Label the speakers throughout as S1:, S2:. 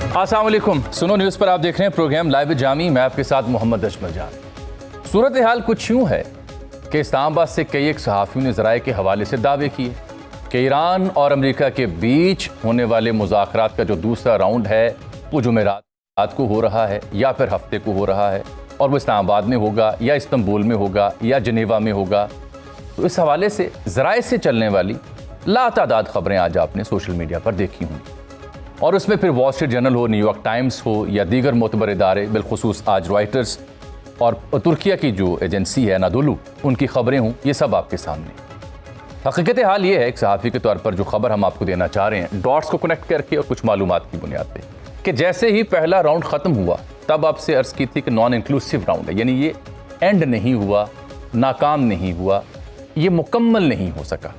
S1: अस्सलाम वालेकुम। सुनो न्यूज़ पर आप देख रहे हैं प्रोग्राम लाइव जामी। मैं आपके साथ मोहम्मद अजमल जान। सूरत हाल कुछ यूँ है कि इस्लामाबाद से कई एक सहाफ़ियों ने ज़राए के हवाले से दावे किए कि ईरान और अमेरिका के बीच होने वाले मुज़ाकरात का जो दूसरा राउंड है वो जुमेरात को हो रहा है या फिर हफ्ते को हो रहा है, और वो इस्लामाबाद में होगा या इस्तंबुल में होगा या जनेवा में होगा। तो इस हवाले से ज़राए से चलने वाली लातादाद ख़बरें आज आपने सोशल मीडिया पर देखी होंगी, और उसमें फिर वॉल स्ट्रीट जर्नल हो, न्यूयॉर्क टाइम्स हो या दीगर मोतबर इदारे, बिलखुसूस आज रॉयटर्स और तुर्किया की जो एजेंसी है अनादोलू, उनकी ख़बरें हों, ये सब आपके सामने। हकीकत हाल ये है एक सहाफ़ी के तौर पर जो ख़बर हम आपको देना चाह रहे हैं, डॉट्स को कनेक्ट करके और कुछ मालूमात की बुनियाद पे, कि जैसे ही पहला राउंड ख़त्म हुआ तब आपसे अर्ज़ की थी कि नॉन इंक्लूसिव राउंड है, यानी ये एंड नहीं हुआ, नाकाम नहीं हुआ, ये मुकम्मल नहीं हो सका।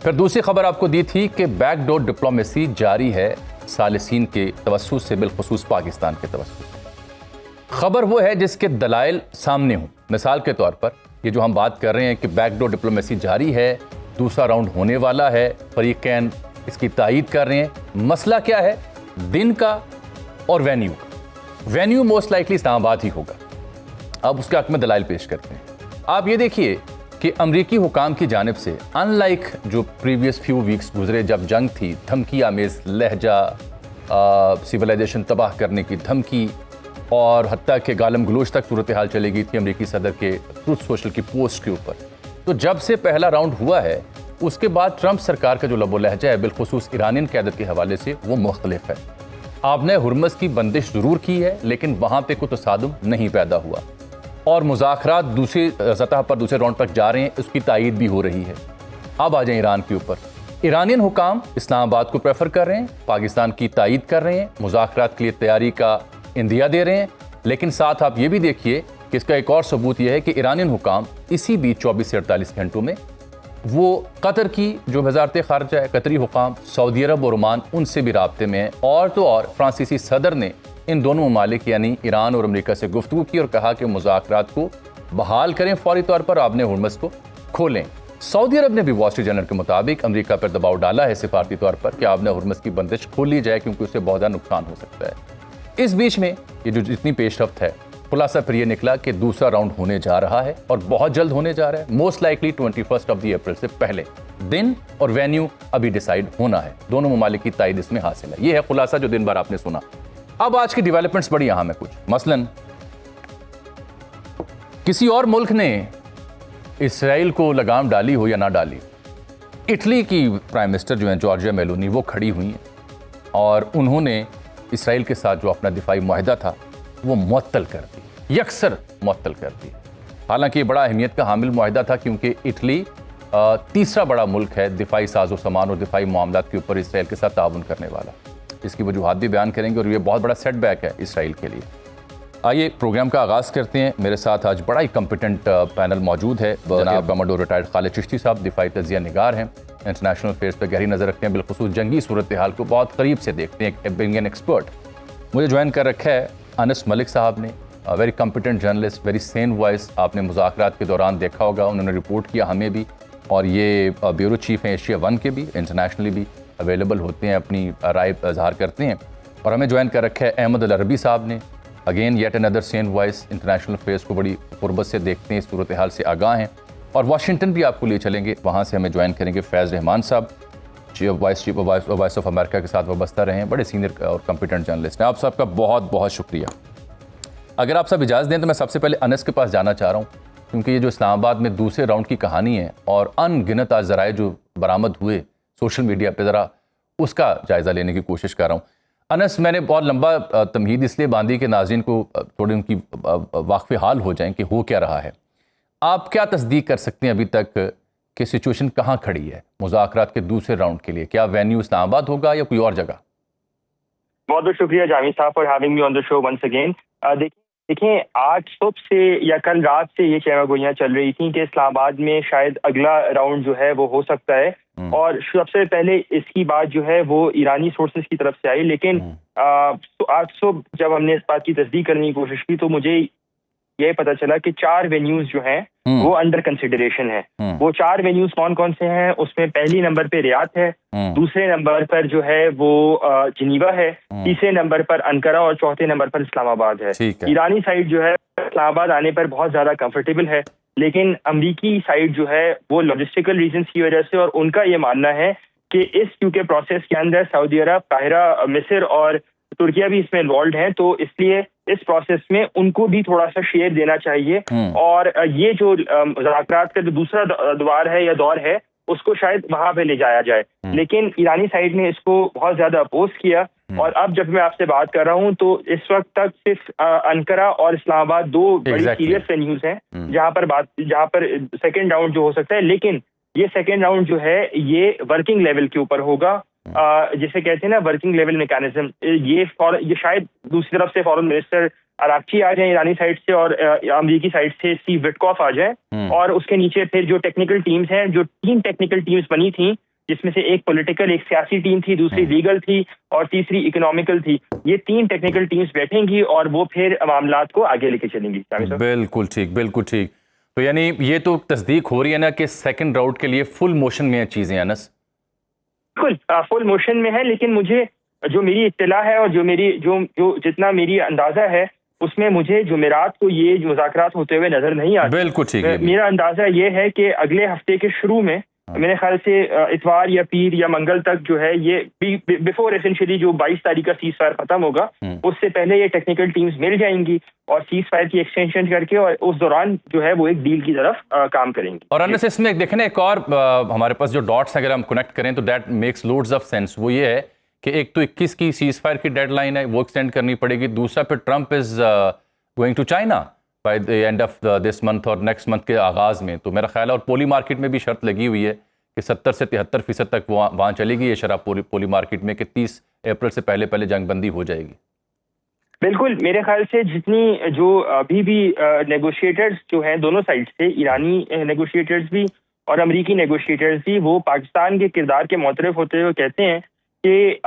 S1: फिर दूसरी खबर आपको दी थी कि बैकडोर डिप्लोमेसी जारी है सालिसीन के तवस्सुस से, बिलखुसूस पाकिस्तान के तवस्सुस से। खबर वो है जिसके दलाइल सामने हों। मिसाल के तौर पर ये जो हम बात कर रहे हैं कि बैकडोर डिप्लोमेसी जारी है, दूसरा राउंड होने वाला है, फरीकैन इसकी तायीद कर रहे हैं। मसला क्या है? दिन का और वेन्यू का। वेन्यू मोस्ट लाइकली इस्लामाबाद ही होगा। अब उसके हक़ में दलाइल पेश करते हैं। आप ये देखिए कि अमरीकी हुकाम की जानिब से अनलाइक जो प्रीवियस फ्यू वीक्स गुजरे जब जंग थी, धमकी आमेज़ लहजा, सिविलाइजेशन तबाह करने की धमकी, और हत्ता के गालम गलोच तक सूरत हाल चली गई थी अमरीकी सदर के ट्रूथ सोशल की पोस्ट के ऊपर। तो जब से पहला राउंड हुआ है उसके बाद ट्रंप सरकार का जो लबो लहजा है बिलखुसूस ईरानियन क़यादत के हवाले से वो मुख्तलिफ है। आपने हुर्मज़ की बंदिश ज़रूर की है लेकिन वहाँ पे कोई तसादुम नहीं पैदा हुआ, और मुज़ाकरात दूसरी सतह पर दूसरे राउंड तक जा रहे हैं, उसकी तायीद भी हो रही है। अब आ जाए ईरान के ऊपर। ईरानियन हुकाम इस्लामाबाद को प्रेफर कर रहे हैं, पाकिस्तान की तायीद कर रहे हैं, मुज़ाकरात के लिए तैयारी का इंदिया दे रहे हैं, लेकिन साथ आप ये भी देखिए कि इसका एक और सबूत यह है कि ईरानियन हुकाम इसी बीच 24 से 48 घंटों में वो कतर की जो वजारत ख़ारजा है, कतरी हुकाम, सऊदी अरब और ओमान, उनसे भी राब्ते में है। और तो और फ्रांसीसी सदर ने इन दोनों ममालिक यानी ईरान और अमेरिका से गुफ्तगू की और कहा कि मुज़ाकरात को बहाल करें फौरी तौर पर, आपने हुर्मज़ को खोलें। सऊदी अरब ने भी वॉल स्ट्रीट जर्नल के मुताबिक अमेरिका पर दबाव डाला है सिफारती तौर पर कि आपने हुर्मज़ की बंदिश खोल ली जाए क्योंकि उससे बहुत ज़्यादा नुकसान हो सकता है। इस बीच में ये जो जितनी पेशरफ्त है, खुलासा फिर ये निकला कि दूसरा राउंड होने जा रहा है और बहुत जल्द होने जा रहा है, मोस्ट लाइकली 21 अप्रैल से पहले। दिन और वेन्यू अभी डिसाइड होना है, दोनों ममालिक की तायद इसमें हासिल है। ये है खुलासा जो दिन भर आपने सुना। अब आज की डेवलपमेंट्स बड़ी अहम है कुछ। मसलन किसी और मुल्क ने इसराइल को लगाम डाली हो या ना डाली, इटली की प्राइम मिनिस्टर जो हैं जॉर्जिया मेलोनी, वो खड़ी हुई हैं और उन्होंने इसराइल के साथ जो अपना दिफाई मुआहदा था वो मुअत्तल कर दी, यकसर मुअत्तल कर दी। हालांकि ये बड़ा अहमियत का हामिल मुआहदा था क्योंकि इटली तीसरा बड़ा मुल्क है दिफाई साजो सामान और दिफाई मामलात के ऊपर इसराइल के साथ ताउन करने वाला। इसकी वजूहात भी बयान करेंगे और ये बहुत बड़ा सेटबैक है इसराइल के लिए। आइए प्रोग्राम का आगाज़ करते हैं। मेरे साथ आज बड़ा ही कम्पिटेंट पैनल मौजूद है। जनाब कमांडो रिटायर्ड खालिद चिश्ती साहब दिफाई तजिया निगार हैं, इंटरनेशनल अफेयर्स पर गहरी नज़र रखते हैं, बिलखुसूस जंगी सूरत हाल को बहुत करीब से देखते हैं, बीइंग एन एक्सपर्ट। मुझे ज्वाइन कर रखा है अनस मलिक साहब ने, very competent journalist, very sane voice. आपने मुज़ाकरात के दौरान देखा होगा, उन्होंने रिपोर्ट किया हमें भी, और ये ब्यूरो चीफ हैं एशिया 1 के भी, इंटरनेशनली भी अवेलेबल होते हैं, अपनी राय इज़हार करते हैं। और हमें ज्वाइन कर रखा है अहमद अल अरबी साहब ने, again yet another Sen voice, international affairs को बड़ी कुर्बत से देखते हैं, सूरत हाल से आगाह हैं, और वाशिंगटन भी आपको ले चलेंगे, वहाँ से हमें ज्वाइन करेंगे फैज़ रहमान साहब, चीफ वॉइस ऑफ अमेरिका के साथ वाबस्ता रहे हैं, बड़े सीनियर और कम्पिटेंट जर्नलिस्ट हैं। आप सबका बहुत बहुत शुक्रिया। अगर आप सब इजाज़त दें तो मैं सबसे पहले अनस के पास जाना चाह रहा हूँ, क्योंकि ये जो इस्लामाबाद में दूसरे राउंड की कहानी है और अनगिनत आज ज़राए जो बरामद हुए सोशल मीडिया पे, ज़रा उसका जायज़ा लेने की कोशिश कर रहा हूँ। अनस, मैंने बहुत लंबा तमहीद इसलिए बांधी कि नाज़रीन को थोड़ी उनकी वाक़फ़े हाल हो जाएं कि हो क्या रहा है। आप क्या तस्दीक कर सकते हैं अभी तक कि सिचुएशन कहाँ खड़ी है मुज़ाकरात के दूसरे राउंड के लिए? क्या वेन्यू इस्लामाबाद होगा या कोई और जगह?
S2: बहुत बहुत शुक्रिया जामी साहब for having me on the show once again. देखिए आज सुबह से या कल रात से ये कहमागोइयाँ चल रही थी कि इस्लामाबाद में शायद अगला राउंड जो है वो हो सकता है, और सबसे पहले इसकी बात जो है वो ईरानी सोर्सेज की तरफ से आई, लेकिन आज सुबह जब हमने इस बात की तस्दीक करने की कोशिश की तो मुझे ये पता चला कि 4 वेन्यूज़ जो हैं वो अंडर कंसिडरेशन है। वो 4 वेन्यूज कौन कौन से हैं, उसमें पहली नंबर पे रियाद है, दूसरे नंबर पर जो है वो जिनीवा है, तीसरे नंबर पर अंकारा और चौथे नंबर पर इस्लामाबाद है। ईरानी साइड जो है इस्लामाबाद आने पर बहुत ज्यादा कंफर्टेबल है, लेकिन अमरीकी साइड जो है वो लॉजिस्टिकल रीजंस की वजह से, और उनका ये मानना है कि इस क्योंकि प्रोसेस के अंदर सऊदी अरब, काहिरा, मिस्र और तुर्किया भी इसमें इन्वॉल्व हैं, तो इसलिए इस प्रोसेस में उनको भी थोड़ा सा शेयर देना चाहिए। और ये जो मुज़ाकरात का जो दूसरा द्वार है या दौर है, उसको शायद वहां पे ले जाया जाए, लेकिन ईरानी साइड ने इसको बहुत ज्यादा अपोज किया। और अब जब मैं आपसे बात कर रहा हूं तो इस वक्त तक सिर्फ अंकारा और इस्लामाबाद 2 बड़ी सीरियस वेन्यूज हैं जहां पर सेकेंड राउंड जो हो सकता है, लेकिन ये सेकेंड राउंड जो है ये वर्किंग लेवल के ऊपर होगा, जिसे कहते हैं ना वर्किंग लेवल मैकेनिज्म। ये शायद दूसरी तरफ से फॉरेन मिनिस्टर अराक्ची आ जाए ईरानी साइड से, और अमेरिकी साइड से स्टीव विटकॉफ आ जाए, और उसके नीचे फिर जो टेक्निकल टीम्स हैं, जो 3 टेक्निकल टीम्स बनी थी, जिसमें से एक पॉलिटिकल, एक सियासी टीम थी, दूसरी लीगल थी और तीसरी इकोनॉमिकल थी। ये 3 टेक्निकल टीम्स बैठेंगी और वो फिर मामलात को आगे लेके चलेंगी।
S1: बिल्कुल ठीक, बिल्कुल ठीक। तो यानी ये तो तस्दीक हो रही है ना कि सेकंड राउंड के लिए फुल मोशन में है चीजें, अनस?
S2: बिल्कुल फुल मोशन में है, लेकिन मुझे जो मेरी इत्तला है और जो जितना मेरी अंदाजा है, उसमें मुझे जुमेरात को ये मुज़ाकरात होते हुए नजर नहीं आते।
S1: बिल्कुल ठीक है।
S2: मेरा अंदाजा ये है कि अगले हफ्ते के शुरू में, मेरे ख्याल से इतवार या पीर या मंगल तक जो है, ये बिफोर एसेंशियली जो 22 तारीख का सीज फायर खत्म होगा, उससे पहले ये टेक्निकल टीम्स मिल जाएंगी और सीज फायर की एक्सटेंशन करके, और उस दौरान जो है वो एक डील की तरफ काम करेंगी।
S1: और अनस इसमें देखें एक और हमारे पास जो डॉट्स अगर हम कनेक्ट करें तो that makes loads of sense. वो ये है कि एक तो 21 की सीज फायर की डेडलाइन है, वो एक्सटेंड करनी पड़ेगी। दूसरा फिर Trump is going to China by the end of this month और नेक्स्ट मंथ के आगाज़ में। तो मेरा ख्याल है, और पोली मार्केट में भी शर्त लगी हुई है कि 70 से 73% तक वहाँ चलेगी ये शराब पोली मार्केट में, कि 30 अप्रैल से पहले जंगबंदी हो जाएगी।
S2: बिल्कुल, मेरे ख्याल से जितनी जो अभी भी नेगोशिएटर्स जो हैं दोनों साइड से, ईरानी नेगोशिएटर्स भी और अमरीकी नेगोशिएटर्स भी, वो पाकिस्तान के किरदार के मुतरफ होते हुए कहते हैं कि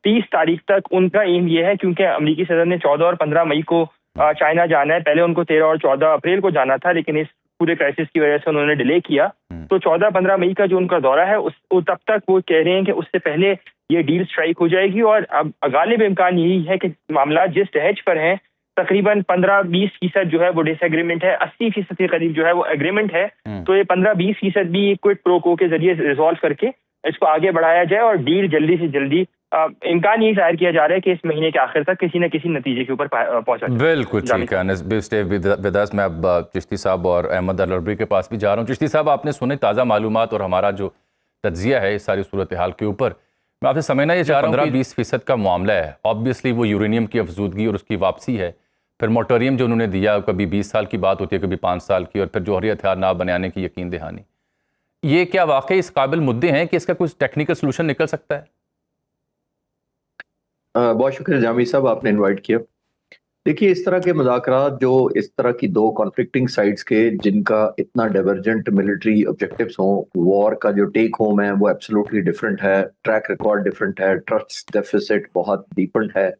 S2: 30 तारीख तक उनका एम ये है, क्योंकि अमरीकी सदर ने 14 और 15 मई को चाइना जाना है। पहले उनको 13 और 14 अप्रैल को जाना था, लेकिन इस पूरे क्राइसिस की वजह से उन्होंने डिले किया। तो 14-15 मई का जो उनका दौरा है, तब तक वो कह रहे हैं कि उससे पहले ये डील स्ट्राइक हो जाएगी। और अब गालिब इम्कान यही है कि मामला जिस तहज पर हैं, तकरीबन 15-20% जो है वो डिसएग्रीमेंट है, 80% के करीब जो है वो एग्रीमेंट है। तो ये 15-20% भी क्विड प्रो को के जरिए रिजॉल्व करके इसको आगे बढ़ाया जाए और डील जल्दी से जल्दी, इम्कान यही जाहिर किया जा रहा है कि इस महीने के आखिर तक किसी न किसी नतीजे के ऊपर पहुंचा।
S1: बिल्कुल ठीक है। मैं अब चिश्ती साहब और अहमद अल-अरबी के पास भी जा रहा हूँ। चिश्ती साहब, आपने सुने ताज़ा मालूमात और हमारा जो तज्जिया है इस सारी सूरत हाल के ऊपर। मैं आपसे समझना ये चाह रहा हूँ, 15-20% का मामला है, ऑब्वियसली वो यूरेनियम की अफजूदगी और उसकी वापसी है, फिर मोटोरियम जो उन्होंने दिया, कभी 20 साल की बात होती है, कभी 5 साल की, और फिर जौहरी हथियार ना बनाने की यकीन दहानी। ये क्या वाकई इस काबिल मुद्दे हैं कि इसका कुछ टेक्निकल सोल्यूशन निकल सकता है?
S3: बहुत शुक्रिया जामी साहब, आपने इनवाइट किया। देखिए, इस तरह के मुज़ाकरात जो इस तरह की 2 कॉन्फ्लिक्टिंग साइड्स के, जिनका इतना डाइवर्जेंट मिलिट्री ऑब्जेक्टिव्स हों, वॉर का जो टेक होम है वो एब्सोल्युटली डिफरेंट है, ट्रैक रिकॉर्ड डिफरेंट है, ट्रस्ट डेफिसिट बहुत डीपेंड है,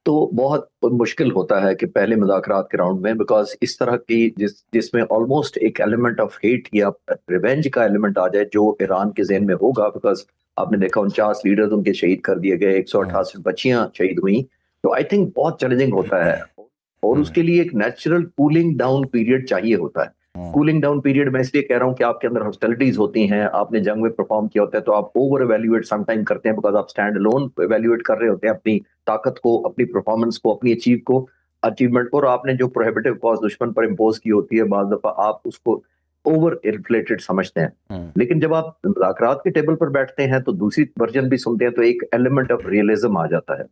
S3: तो बहुत मुश्किल होता है कि पहले मुज़ाकरात के राउंड में, बिकॉज इस तरह की जिसमें ऑलमोस्ट एक एलिमेंट ऑफ हेट या रिवेंज का एलिमेंट आ जाए जो ईरान के ज़हन में होगा, बिकॉज आपने देखा 49 लीडर्स उनके शहीद कर दिए गए, 168 बच्चियां शहीद हुई, तो आई थिंक बहुत चैलेंजिंग होता है। और उसके लिए एक नेचुरल कूलिंग डाउन पीरियड चाहिए होता है। कूलिंग डाउन पीरियड मैं इसलिए कह रहा हूँ कि आपके अंदर हॉस्टिलिटीज होती हैं, आपने जंग में परफॉर्म किया होता है, तो आप ओवर एवेल्युएट समटाइम करते हैं, बिकॉज आप स्टैंड अलोन एवेल्युएट कर रहे होते हैं अपनी ताकत को, अपनी परफॉर्मेंस को, अपनी अचीवमेंट को, और आपने जो प्रोहिबिटिव कॉस्ट दुश्मन पर इम्पोज की होती है, बाज़ दफा आप उसको ओवर इन्फ्लेटेड समझते हैं। लेकिन जब आप मुज़ाकरात के टेबल पर बैठते हैं तो दूसरी वर्जन भी सुनते हैं, तो एक एलिमेंट ऑफ रियलिज्म आ जाता है।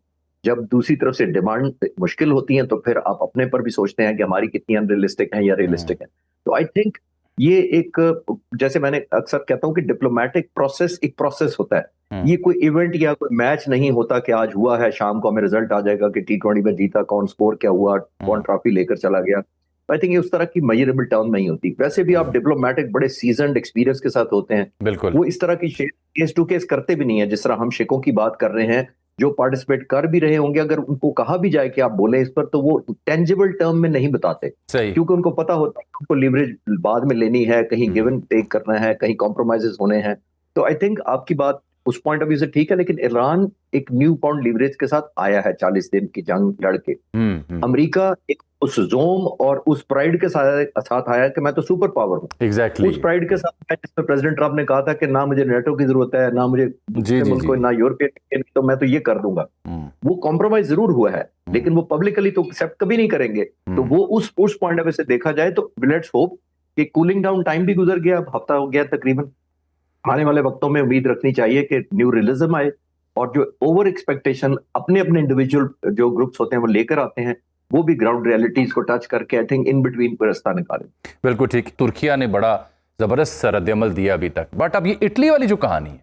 S3: जब दूसरी तरफ से डिमांड मुश्किल होती है तो फिर आप अपने पर भी सोचते हैं कि हमारी कितनी अनरियलिस्टिक है या रियलिस्टिक है। तो आई थिंक ये एक, जैसे मैंने अक्सर कहता हूं कि डिप्लोमेटिक प्रोसेस एक प्रोसेस होता है, ये कोई इवेंट या कोई मैच नहीं होता कि आज हुआ है, शाम को हमें रिजल्ट आ जाएगा कि T20 में जीता कौन, स्कोर क्या हुआ, कौन ट्रॉफी लेकर चला गया। आई थिंक ये उस तरह की मेजरेबल टर्म नहीं होती। वैसे भी आप डिप्लोमेटिक बड़े सीजन्ड एक्सपीरियंस के साथ होते हैं,
S1: बिल्कुल,
S3: वो इस तरह की केस टू केस करते भी नहीं है, जिस तरह हम शिकों की बात कर रहे हैं, जो पार्टिसिपेट कर भी रहे होंगे, अगर उनको कहा भी जाए कि आप बोले इस पर, तो वो टेंजिबल टर्म में नहीं बताते,
S1: सही।
S3: क्योंकि उनको पता होता है कि उनको लीवरेज बाद में लेनी है, कहीं गिव एंड टेक करना है, कहीं कॉम्प्रोमाइजेस होने हैं। तो आई थिंक आपकी बात उस पॉइंट ऑफ व्यू से ठीक है, लेकिन ईरान एक न्यू पाउंड लीवरेज के साथ आया है 40 दिन की जंग लड़के। अमेरिका एक उस जोम और उस प्राइड के साथ आया कि मैं तो सुपर पावर हूँ।
S1: एग्जैक्टली।
S3: उस प्राइड के साथ जिसमें प्रेसिडेंट ट्रम्प ने कहा था कि ना मुझे नेटो की जरूरत है, ना मुझे मुल्क को, ना यूरोपियन, तो मैं तो ये कर दूंगा। वो कॉम्प्रोमाइज जरूर हुआ है, लेकिन वो पब्लिकली तो एक्सेप्ट कभी नहीं करेंगे। तो वो उस पॉइंट ऑफ व्यू से देखा जाए तो लेट्स होप कि कूलिंग डाउन टाइम भी गुजर गया, अब हफ्ता हो गया तकरीबन। आने वाले वक्तों में उम्मीद रखनी चाहिए कि न्यू रियलिज्म आए, और जो ओवर एक्सपेक्टेशन अपने अपने इंडिविजुअल जो ग्रुप्स होते हैं वो लेकर आते हैं, वो भी ग्राउंड रियलिटीज को टच करके आई थिंक इन बिटवीन कोई रास्ता निकालें।
S1: बिल्कुल ठीक। तुर्किया ने बड़ा जबरदस्त रद्द-ए-अमल दिया अभी तक, बट अब ये इटली वाली जो कहानी है,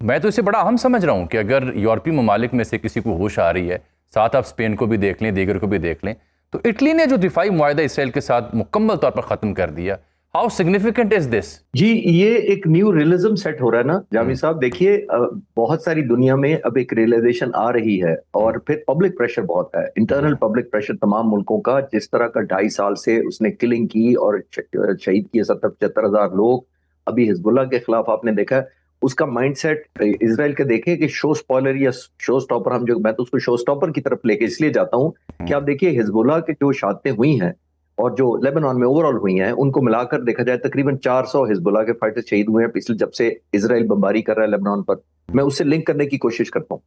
S1: मैं तो इसे बड़ा अहम समझ रहा हूं कि अगर यूरोपीय ममालिक में से किसी को होश आ रही है, साथ आप स्पेन को भी देख लें, दीगर को भी देख लें, तो इटली ने जो दिफाई मुआहदा इसराइल के साथ मुकम्मल तौर पर खत्म कर दिया। How significant is this?
S3: जी, ये एक न्यू रियलिज्म सेट हो रहा है ना जामी साहब। देखिए, बहुत सारी दुनिया में अब एक रियलाइजेशन आ रही है, और फिर पब्लिक प्रेशर बहुत है, इंटरनल पब्लिक प्रेशर तमाम मुल्कों का। जिस तरह का 2.5 साल से उसने किलिंग की और शहीद किए 70-75 हजार लोग, अभी हिजबुल्लाह के खिलाफ आपने देखा, उसका माइंडसेट इजराइल के देखें कि शो स्पॉइलर या शो स्टॉपर, मैं तो उसको शो स्टॉपर की तरफ लेके इसलिए जाता हूं कि आप देखिए हिजबुल्लाह के जो शहादतें हुई हैं और जो लेबनान में ओवरऑल हुई हैं, उनको मिलाकर देखा जाए तकरीबन 400 हिजबुल्लाह के फाइटर शहीद हुए हैं पिछले, जब से इजराइल बमबारी कर रहा है लेबनान पर। मैं उससे लिंक करने की कोशिश करता हूँ।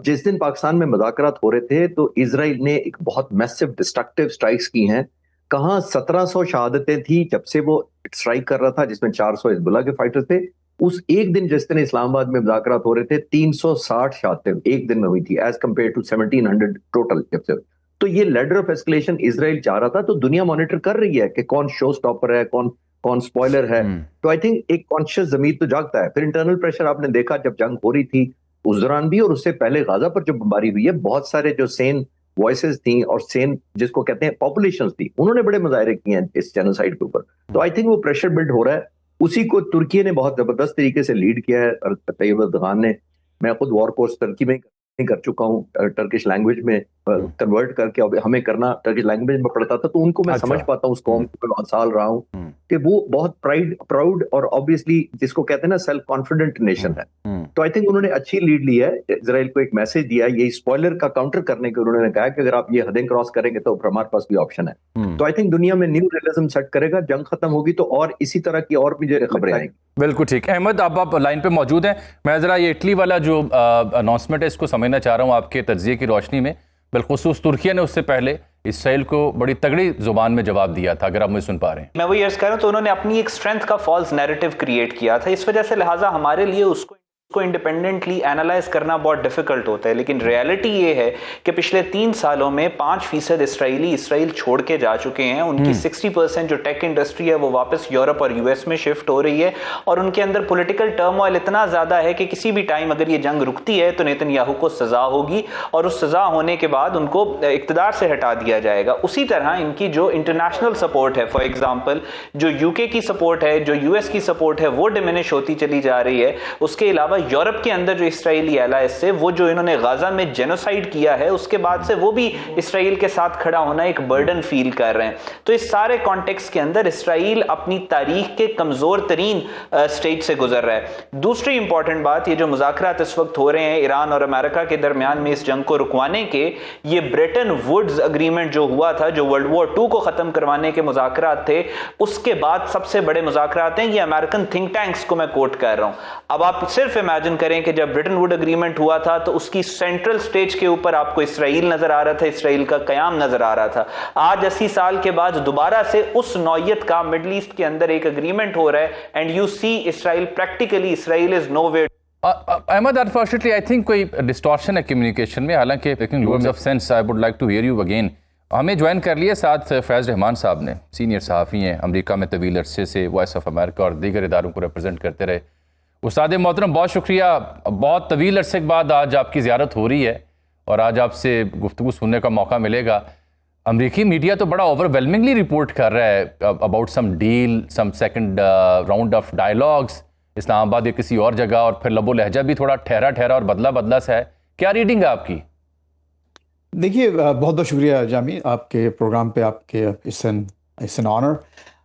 S3: जिस दिन पाकिस्तान में मुज़ाकरात हो रहे थे, तो इजराइल ने एक बहुत मैसिव डिस्ट्रक्टिव स्ट्राइक्स की हैं। कहाँ 1700 शहादतें थी जब से वो स्ट्राइक कर रहा था, जिसमें 400 हिजबुल्लाह के फाइटर थे। उस एक दिन जिस दिन इस्लामाबाद में मुज़ाकरात हो रहे थे, 360 शहादतें एक दिन में हुई थी, एज कम्पेयर टू 1700 टोटल जब से। तो ये लेडर ऑफ एस्केलेशन इजराइल चाह रहा था, तो दुनिया मॉनिटर कर रही है कि कौन शो स्टॉपर है, कौन स्पॉइलर है। तो आई थिंक एक कॉन्शियस जमीर तो जागता है। फिर इंटरनल प्रेशर आपने देखा जब जंग हो रही थी उस दौरान भी, और उससे पहले गाजा पर जो बमबारी हुई है, बहुत सारे जो सेन वॉइसेस थी और सेन जिसको कहते हैं पॉपुलेशंस थी, उन्होंने बड़े मुजाहरे किए हैं इस जेनोसाइड के ऊपर। तो आई थिंक वो प्रेशर बिल्ड हो रहा है। उसी को तुर्की ने बहुत जबरदस्त तरीके से लीड किया है, तैयब अर्दगान ने। मैं खुद वॉर कोर्स तुर्की में कर चुका हूँ, टर्किश लैंग्वेज में कन्वर्ट करके। अब हमें करना टर्किश लैंग्वेज में पड़ता था, तो उनको मैं समझ पाता हूँ, उस कौम को मैं साल रहा हूँ कि वो बहुत प्राउड और ऑब्वियसली जिसको कहते हैं ना सेल्फ कॉन्फिडेंट नेशन है। तो आई थिंक उन्होंने अच्छी लीड ली है, इजराइल को एक मैसेज दिया है। ये स्पॉइलर का काउंटर करने के उन्होंने कहा कि अगर आप ये हदें क्रॉस करेंगे तो हमारे पास भी ऑप्शन है। तो आई थिंक दुनिया में न्यू रियलिज्म सेट करेगा, जंग खत्म होगी तो और इसी तरह की और भी जो खबरें आएंगी।
S1: बिल्कुल ठीक। अहमद, आप लाइन पे मौजूद हैं। मैं जरा ये इटली वाला जो अनाउंसमेंट है इसको समझना चाह रहा हूँ आपके तज्जिए की रोशनी में। बिलखुसूस तुर्किया ने उससे पहले इसराइल को बड़ी तगड़ी जुबान में जवाब दिया था, अगर आप मुझे सुन पा रहे हैं।
S4: मैं वही अर्ज कर रहा हूं, तो उन्होंने अपनी एक स्ट्रेंथ का फॉल्स नैरेटिव क्रिएट किया था, इस वजह से लिहाजा हमारे लिए उसको इंडिपेंडेंटली एनालाइज करना बहुत डिफिकल्ट होता है। लेकिन रियलिटी ये है कि पिछले 3 सालों में 5% इसराइल छोड़ के जा चुके हैं। उनकी 60% जो टेक इंडस्ट्री है वो वापस यूरोप और यूएस में शिफ्ट हो रही है, और उनके अंदर पॉलिटिकल टर्मोइल इतना ज्यादा है कि किसी भी टाइम अगर ये जंग रुकती है तो नेतन्याहू को सजा होगी, और उस सजा होने के बाद उनको इक्तदार से हटा दिया जाएगा। उसी तरह इनकी जो इंटरनेशनल सपोर्ट है, फॉर एग्जाम्पल जो यूके की सपोर्ट है, जो यूएस की सपोर्ट है, वो डिमिनिश होती चली जा रही है। उसके अलावा यूरोप के अंदर जो इसराइली एलाइज से वो जो इन्होंने गाजा में जेनोसाइड किया है, उसके बाद से वो भी इसराइल के साथ खड़ा होना एक बर्डन फील कर रहे हैं। तो इस सारे कॉन्टेक्स्ट के अंदर इसराइल अपनी तारीख के कमजोर तरीन स्टेज से गुजर रहा है। दूसरी इंपॉर्टेंट बात, ये जो मुज़ाकरात इस वक्त हो रहे हैं ईरान और अमेरिका के दरमियान में इस जंग को रुकवाने के, ये ब्रेटन वुड्स अग्रीमेंट जो हुआ था, जो वर्ल्ड वॉर 2 को खत्म करवाने के मुज़ाकरात थे, उसके बाद सबसे बड़े मुज़ाकरात हैं। ये अमेरिकन थिंक टैंक्स को मैं कोट कर रहा हूं। अब आप सिर्फ इमेजिन करें कि जब ब्रिटेन वुड एग्रीमेंट हुआ था तो उसकी सेंट्रल स्टेज के ऊपर आपको इसराइल नजर आ रहा था, इसराइल का कयाम नजर आ रहा था। आज 80 साल के बाद दोबारा से उस नौयत का मिडल ईस्ट के अंदर एक एग्रीमेंट हो रहा है, and you see Israel practically, Israel is nowhere.
S1: Ahmad, unfortunately I think कोई डिस्टॉर्शन है कम्युनिकेशन में, हालांकि making words of sense I would like to hear you again. हमें ज्वाइन कर लिया साथ फैज़ रहमान साहब ने, सीनियर सहाफ़ी हैं, अमेरिका में तवील अरसे से वॉइस ऑफ अमेरिका और दीगर इदारों को रिप्रेजेंट करते रहे। उस्ताद मोहतरम, बहुत शुक्रिया, बहुत तवील अरसे के बाद आज आपकी ज़ियारत हो रही है और आज आपसे गुफ्तगू सुनने का मौका मिलेगा। अमेरिकी मीडिया तो बड़ा ओवरवेलमिंगली रिपोर्ट कर रहा है about some deal, some second round of dialogues Islamabad या किसी और जगह, और फिर लबो लहजा भी थोड़ा ठहरा ठहरा और बदला बदला सा है क्या रीडिंग है आपकी?
S5: देखिए, बहुत बहुत शुक्रिया जामी, आपके प्रोग्राम पे आपके इट्स एन ऑनर।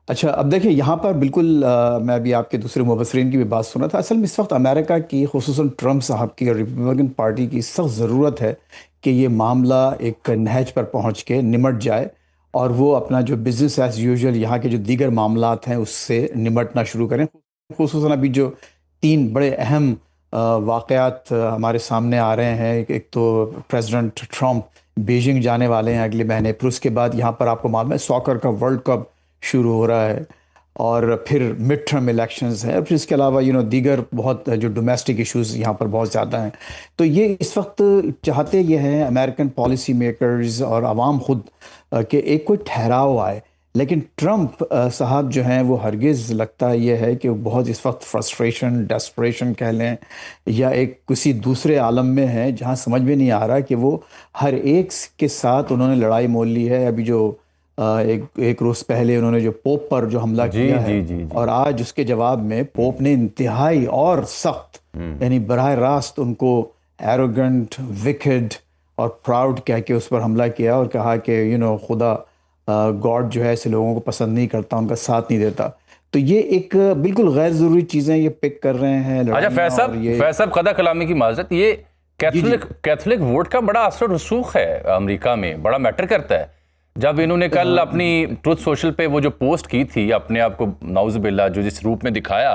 S5: अच्छा, अब देखिए यहाँ पर बिल्कुल मैं भी आपके दूसरे मुबसरीन की भी बात सुना था। असल में इस वक्त अमेरिका की, खुसूसन ट्रंप साहब की और रिपब्लिकन पार्टी की सख्त ज़रूरत है कि ये मामला एक नहज पर पहुँच के निमट जाए और वो अपना जो बिज़नेस एज़ यूजुअल यहाँ के जो दीगर मामलात हैं उससे निमटना शुरू करें। खुसूसन अभी जो तीन बड़े अहम वाक़यात हमारे सामने आ रहे हैं, एक तो प्रेसिडेंट ट्रंप बीजिंग जाने वाले हैं अगले महीने, फिर उसके बाद यहाँ पर आपको मालूम है सॉकर का वर्ल्ड कप शुरू हो रहा है, और फिर मिड टर्म इलेक्शंस हैं, फिर इसके अलावा दीगर बहुत जो डोमेस्टिक इश्यूज यहाँ पर बहुत ज़्यादा हैं। तो ये इस वक्त चाहते ये हैं अमेरिकन पॉलिसी मेकर्स और आवाम खुद कि एक कोई ठहराव आए, लेकिन ट्रंप साहब जो हैं वो हरगिज़ लगता ये है कि वो बहुत इस वक्त फ्रस्ट्रेशन, डेस्परेशन कह लें, या एक किसी दूसरे आलम में हैं जहाँ समझ में नहीं आ रहा कि वो हर एक के साथ उन्होंने लड़ाई मोल ली है। अभी जो एक रोज़ पहले उन्होंने जो पोप पर जो हमला किया है, और आज उसके जवाब में पोप ने इंतहाई और सख्त यानी बराह रास्त उनको एरोगेंट, विकेड और प्राउड कह के उस पर हमला किया और कहा कि खुदा गॉड जो है ऐसे लोगों को पसंद नहीं करता, उनका साथ नहीं देता। तो ये एक बिल्कुल गैर ज़रूरी चीज़ें ये पिक कर रहे हैं।
S1: अच्छा फैसल कदा कलामी की माजरत, ये कैथोलिक वोट का बड़ा असर रसूख है अमेरिका में, बड़ा मैटर करता है। जब इन्होंने कल अपनी ट्रुथ सोशल पे वो जो पोस्ट की थी अपने आप को नाउज़ुबिल्लाह जो जिस रूप में दिखाया,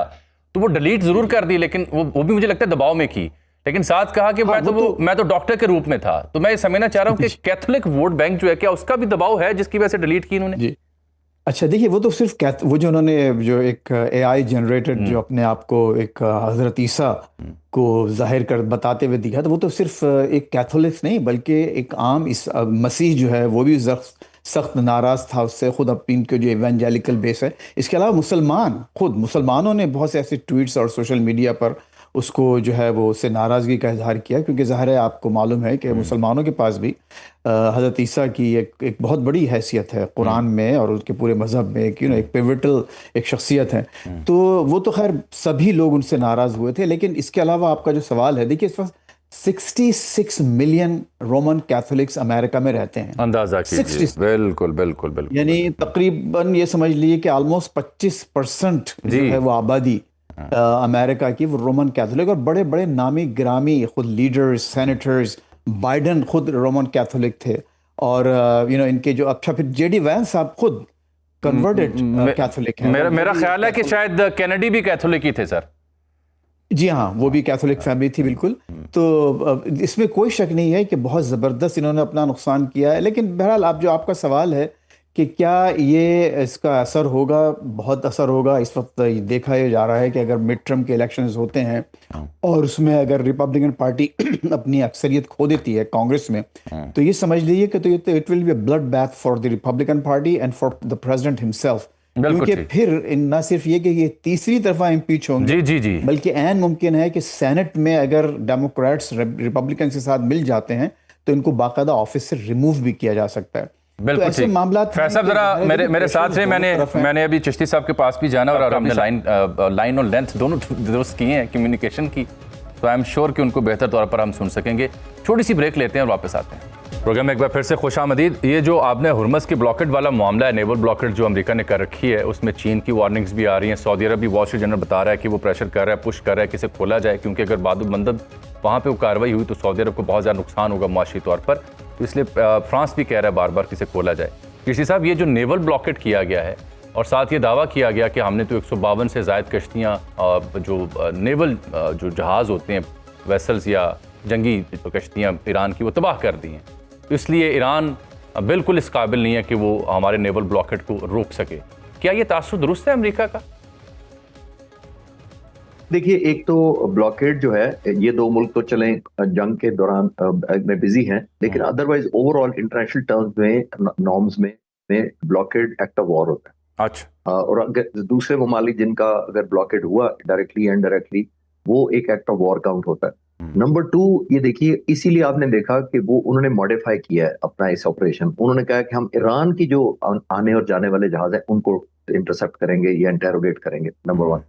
S1: तो वो डिलीट जरूर कर दी, लेकिन वो भी मुझे लगता है दबाव में की, लेकिन साथ कहा कि मैं तो डॉक्टर के रूप में था। तो मैं ये समझना चाह रहा हूँ कि कैथोलिक वोट बैंक जो है, क्या उसका भी दबाव है जिसकी वजह से डिलीट की इन्होंने?
S5: जी अच्छा, देखिए वो तो सिर्फ वो जो उन्होंने जो एक AI जनरेटेड जो अपने आप को एक हज़रत ईसा को जाहिर कर बताते हुए दिखा, तो वो तो सिर्फ एक कैथोलिक्स नहीं बल्कि एक आम इस मसीह जो है वो भी सख्त नाराज़ था उससे, खुद अपनी के जो इवेंजेलिकल बेस है। इसके अलावा मुसलमानों ने बहुत से ऐसे ट्वीट्स और सोशल मीडिया पर उसको जो है वो उससे नाराज़गी का इजहार किया, क्योंकि ज़ाहिर है आपको मालूम है कि मुसलमानों के पास भी हज़रत ईसा की एक बहुत बड़ी हैसियत है कुरान में और उसके पूरे मज़हब में, एक पिवटल एक शख्सियत है। तो वो तो खैर सभी लोग उनसे नाराज़ हुए थे, लेकिन इसके अलावा आपका जो सवाल है, देखिए इस वक्त 66 मिलियन रोमन कैथोलिक्स अमेरिका में रहते हैं।
S1: अंदाजा कीजिए। बिल्कुल
S5: यानी तकरीबन ये समझ लीजिए कि ऑलमोस्ट 25% जो है वो आबादी अमेरिका की वो रोमन कैथोलिक, और बड़े बड़े नामी गिरामी खुद लीडर्स, सेनेटर्स, बाइडन खुद रोमन कैथोलिक थे, और इनके जो अच्छा फिर JD वैंस साहब खुद कन्वर्टेड कैथोलिक हैं।
S1: मेरा ख्याल है कि शायद कैनेडी भी कैथोलिक ही थे सर।
S5: जी हाँ, वो भी कैथोलिक फैमिली थी बिल्कुल। तो इसमें कोई शक नहीं है कि बहुत ज़बरदस्त इन्होंने अपना नुकसान किया है, लेकिन बहरहाल आपका सवाल है कि क्या ये इसका असर होगा, बहुत असर होगा। इस वक्त देखा जा रहा है कि अगर मिड टर्म के इलेक्शंस होते हैं और उसमें अगर रिपब्लिकन पार्टी अपनी अक्सरियत खो देती है कांग्रेस में, तो ये समझ लीजिए कि तो it will be a blood bath for the Republican party and for the president himself, क्योंकि फिर न सिर्फ ये कि ये तीसरी दफा इम्पीच होंगे, जी बल्कि ऐन मुमकिन है कि सेनेट में अगर डेमोक्रेट्स रिपब्लिकन के साथ मिल जाते हैं तो इनको बाकायदा ऑफिस से रिमूव भी किया जा सकता है।
S1: बिल्कुल ठीक। फैसल जरा मेरे साथ रहे, मैंने अभी चिश्ती साहब के पास भी जाना और हमने लाइन और लेंथ दोनों दुरुस्त किए हैं कम्युनिकेशन की, तो आई एम श्योर कि उनको बेहतर तौर पर हम सुन सकेंगे। छोटी सी ब्रेक लेते हैं और वापस आते हैं प्रोग्राम में। एक बार फिर से खुशामदीद। ये जो आपने हुर्मस की ब्लॉकेट वाला मामला है, नेवल ब्लॉकेट जो अमेरिका ने कर रखी है, उसमें चीन की वार्निंग्स भी आ रही हैं। सऊदी अरब भी वॉल स्ट्रीट जर्नल बता रहा है कि वो प्रेशर कर रहा है, पुश कर रहा है कि इसे खोला जाए, क्योंकि अगर बादुबंदब वहाँ पे वो कार्रवाई हुई तो सऊदी अरब को बहुत ज़्यादा नुकसान होगा मुआशी तौर पर। तो इसलिए फ्रांस भी कह रहा है बार बार कि इसे खोला जाए। किसी साहब, ये जो नेवल ब्लॉकेट किया गया है और साथ ये दावा किया गया कि हमने तो 152 से ज़ायद कश्तियाँ जो नेवल जो जहाज़ होते हैं, वेसल्स या जंगी कश्तियाँ ईरान की, वो तबाह कर दी हैं, तो इसलिए ईरान बिल्कुल इस काबिल नहीं है कि वो हमारे नेवल ब्लॉकेट को रोक सके। क्या ये तासुर दुरुस्त है अमेरिका का?
S3: देखिए, एक तो ब्लॉकेड जो है, ये दो मुल्क तो चलें जंग के दौरान में बिजी हैं, लेकिन अदरवाइज ओवरऑल इंटरनेशनल टर्म्स में, नॉर्म्स में ब्लॉकेड एक्ट ऑफ वॉर होता है। अच्छा। और अगर दूसरे ममालिक जिनका अगर ब्लॉकेड हुआ डायरेक्टली या इनडायरेक्टली, वो एक एक्ट ऑफ वॉर काउंट होता है। नंबर 2, ये देखिए, इसीलिए आपने देखा कि वो उन्होंने मॉडिफाई किया है अपना इस ऑपरेशन। उन्होंने कहा कि हम ईरान की जो आने और जाने वाले जहाज हैं उनको इंटरसेप्ट करेंगे या इंटेरोगेट करेंगे, नंबर 1,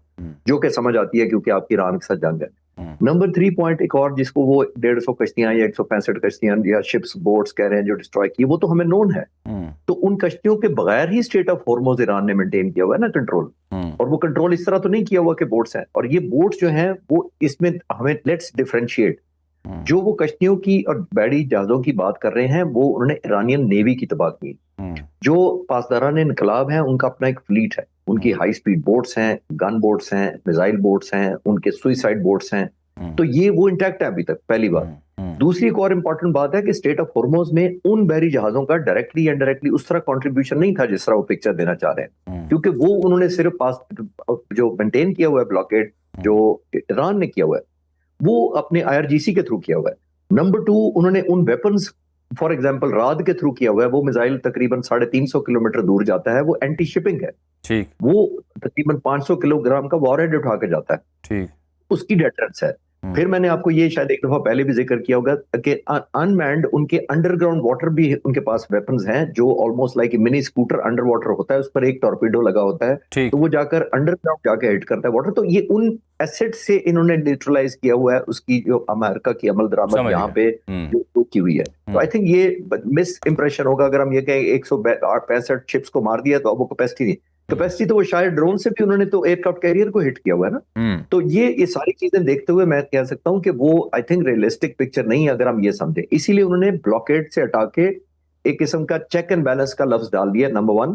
S3: जो कि समझ आती है क्योंकि आपकी ईरान के साथ जंग है। नंबर 3 पॉइंट एक और, जिसको वो 150 कश्तियां या 165 कश्तियां या शिप्स बोट्स कह रहे हैं जो डिस्ट्रॉय की, वो तो हमें नोन है। तो उन कश्तियों के बगैर ही स्टेट ऑफ हॉर्मुज़ ईरान ने मेंटेन किया हुआ है ना कंट्रोल, और वो कंट्रोल इस तरह तो नहीं किया हुआ कि बोट्स हैं। और ये बोट्स जो हैं वो इसमें हमें लेट्स डिफरेंशिएट, जो वो कश्तियों की और बड़ी जहाजों की बात कर रहे हैं वो उन्होंने ईरानियन नेवी की तबाह की। जो पासदारान इनकलाब हैं उनका अपना एक फ्लीट है, उनकी हाई स्पीड बोट्स हैं, गन बोट्स हैं, मिसाइल बोट्स हैं, उनके सुइसाइड बोट्स हैं। तो ये वो इंटैक्ट है अभी तक, पहली बात। दूसरी एक और इंपॉर्टेंट बात है कि स्टेट ऑफ हॉर्मुज़ में उन बहरी जहाजों का डायरेक्टली या इनडायरेक्टली उस तरह कंट्रीब्यूशन नहीं था जिस तरह वो पिक्चर देना चाह रहे हैं, क्योंकि वो उन्होंने सिर्फ पास जो मेंटेन किया हुआ है ब्लॉकेड जो ईरान ने किया हुआ है वो अपने आईआरजीसी के थ्रू किया हुआ है। नंबर 2, उन्होंने उन वेपन्स फॉर एग्जांपल राद के थ्रू किया हुआ है। वो मिसाइल तकरीबन 350 किलोमीटर दूर जाता है, वो एंटी शिपिंग है, ठीक, वो तकरीबन 500 किलोग्राम का वॉरहेड उठा के जाता है, ठीक, उसकी डेटरेंस है। फिर मैंने आपको ये शायद एक दफा पहले भी जिक्र किया होगा कि अनमैन्ड उनके अंडरग्राउंड वाटर भी उनके पास वेपन्स हैं जो almost like mini scooter under water होता है, उस पर एक टॉर्पीडो लगा होता है, तो वो जाकर अंडरग्राउंड जाके हिट करता है वाटर। तो ये उन एसेट से इन्होंने न्यूट्रलाइज किया हुआ है उसकी जो अमेरिका की अमल दरामद यहाँ पे जो की हुई है। तो आई थिंक ये मिस इंप्रेशन होगा अगर हम ये कहें 165 शिप्स को मार दिया तो अब वो कैपेसिटी नहीं, कैपेसिटी तो वो शायद ड्रोन से भी उन्होंने तो एयरक्राफ्ट कैरियर को हिट किया हुआ है ना। तो ये सारी चीजें देखते हुए मैं कह सकता हूं कि वो आई थिंक रियलिस्टिक पिक्चर नहीं है अगर हम ये समझें। इसीलिए उन्होंने ब्लॉकेड से हटा के एक किस्म का चेक एंड बैलेंस का लफ्ज डाल दिया, नंबर 1,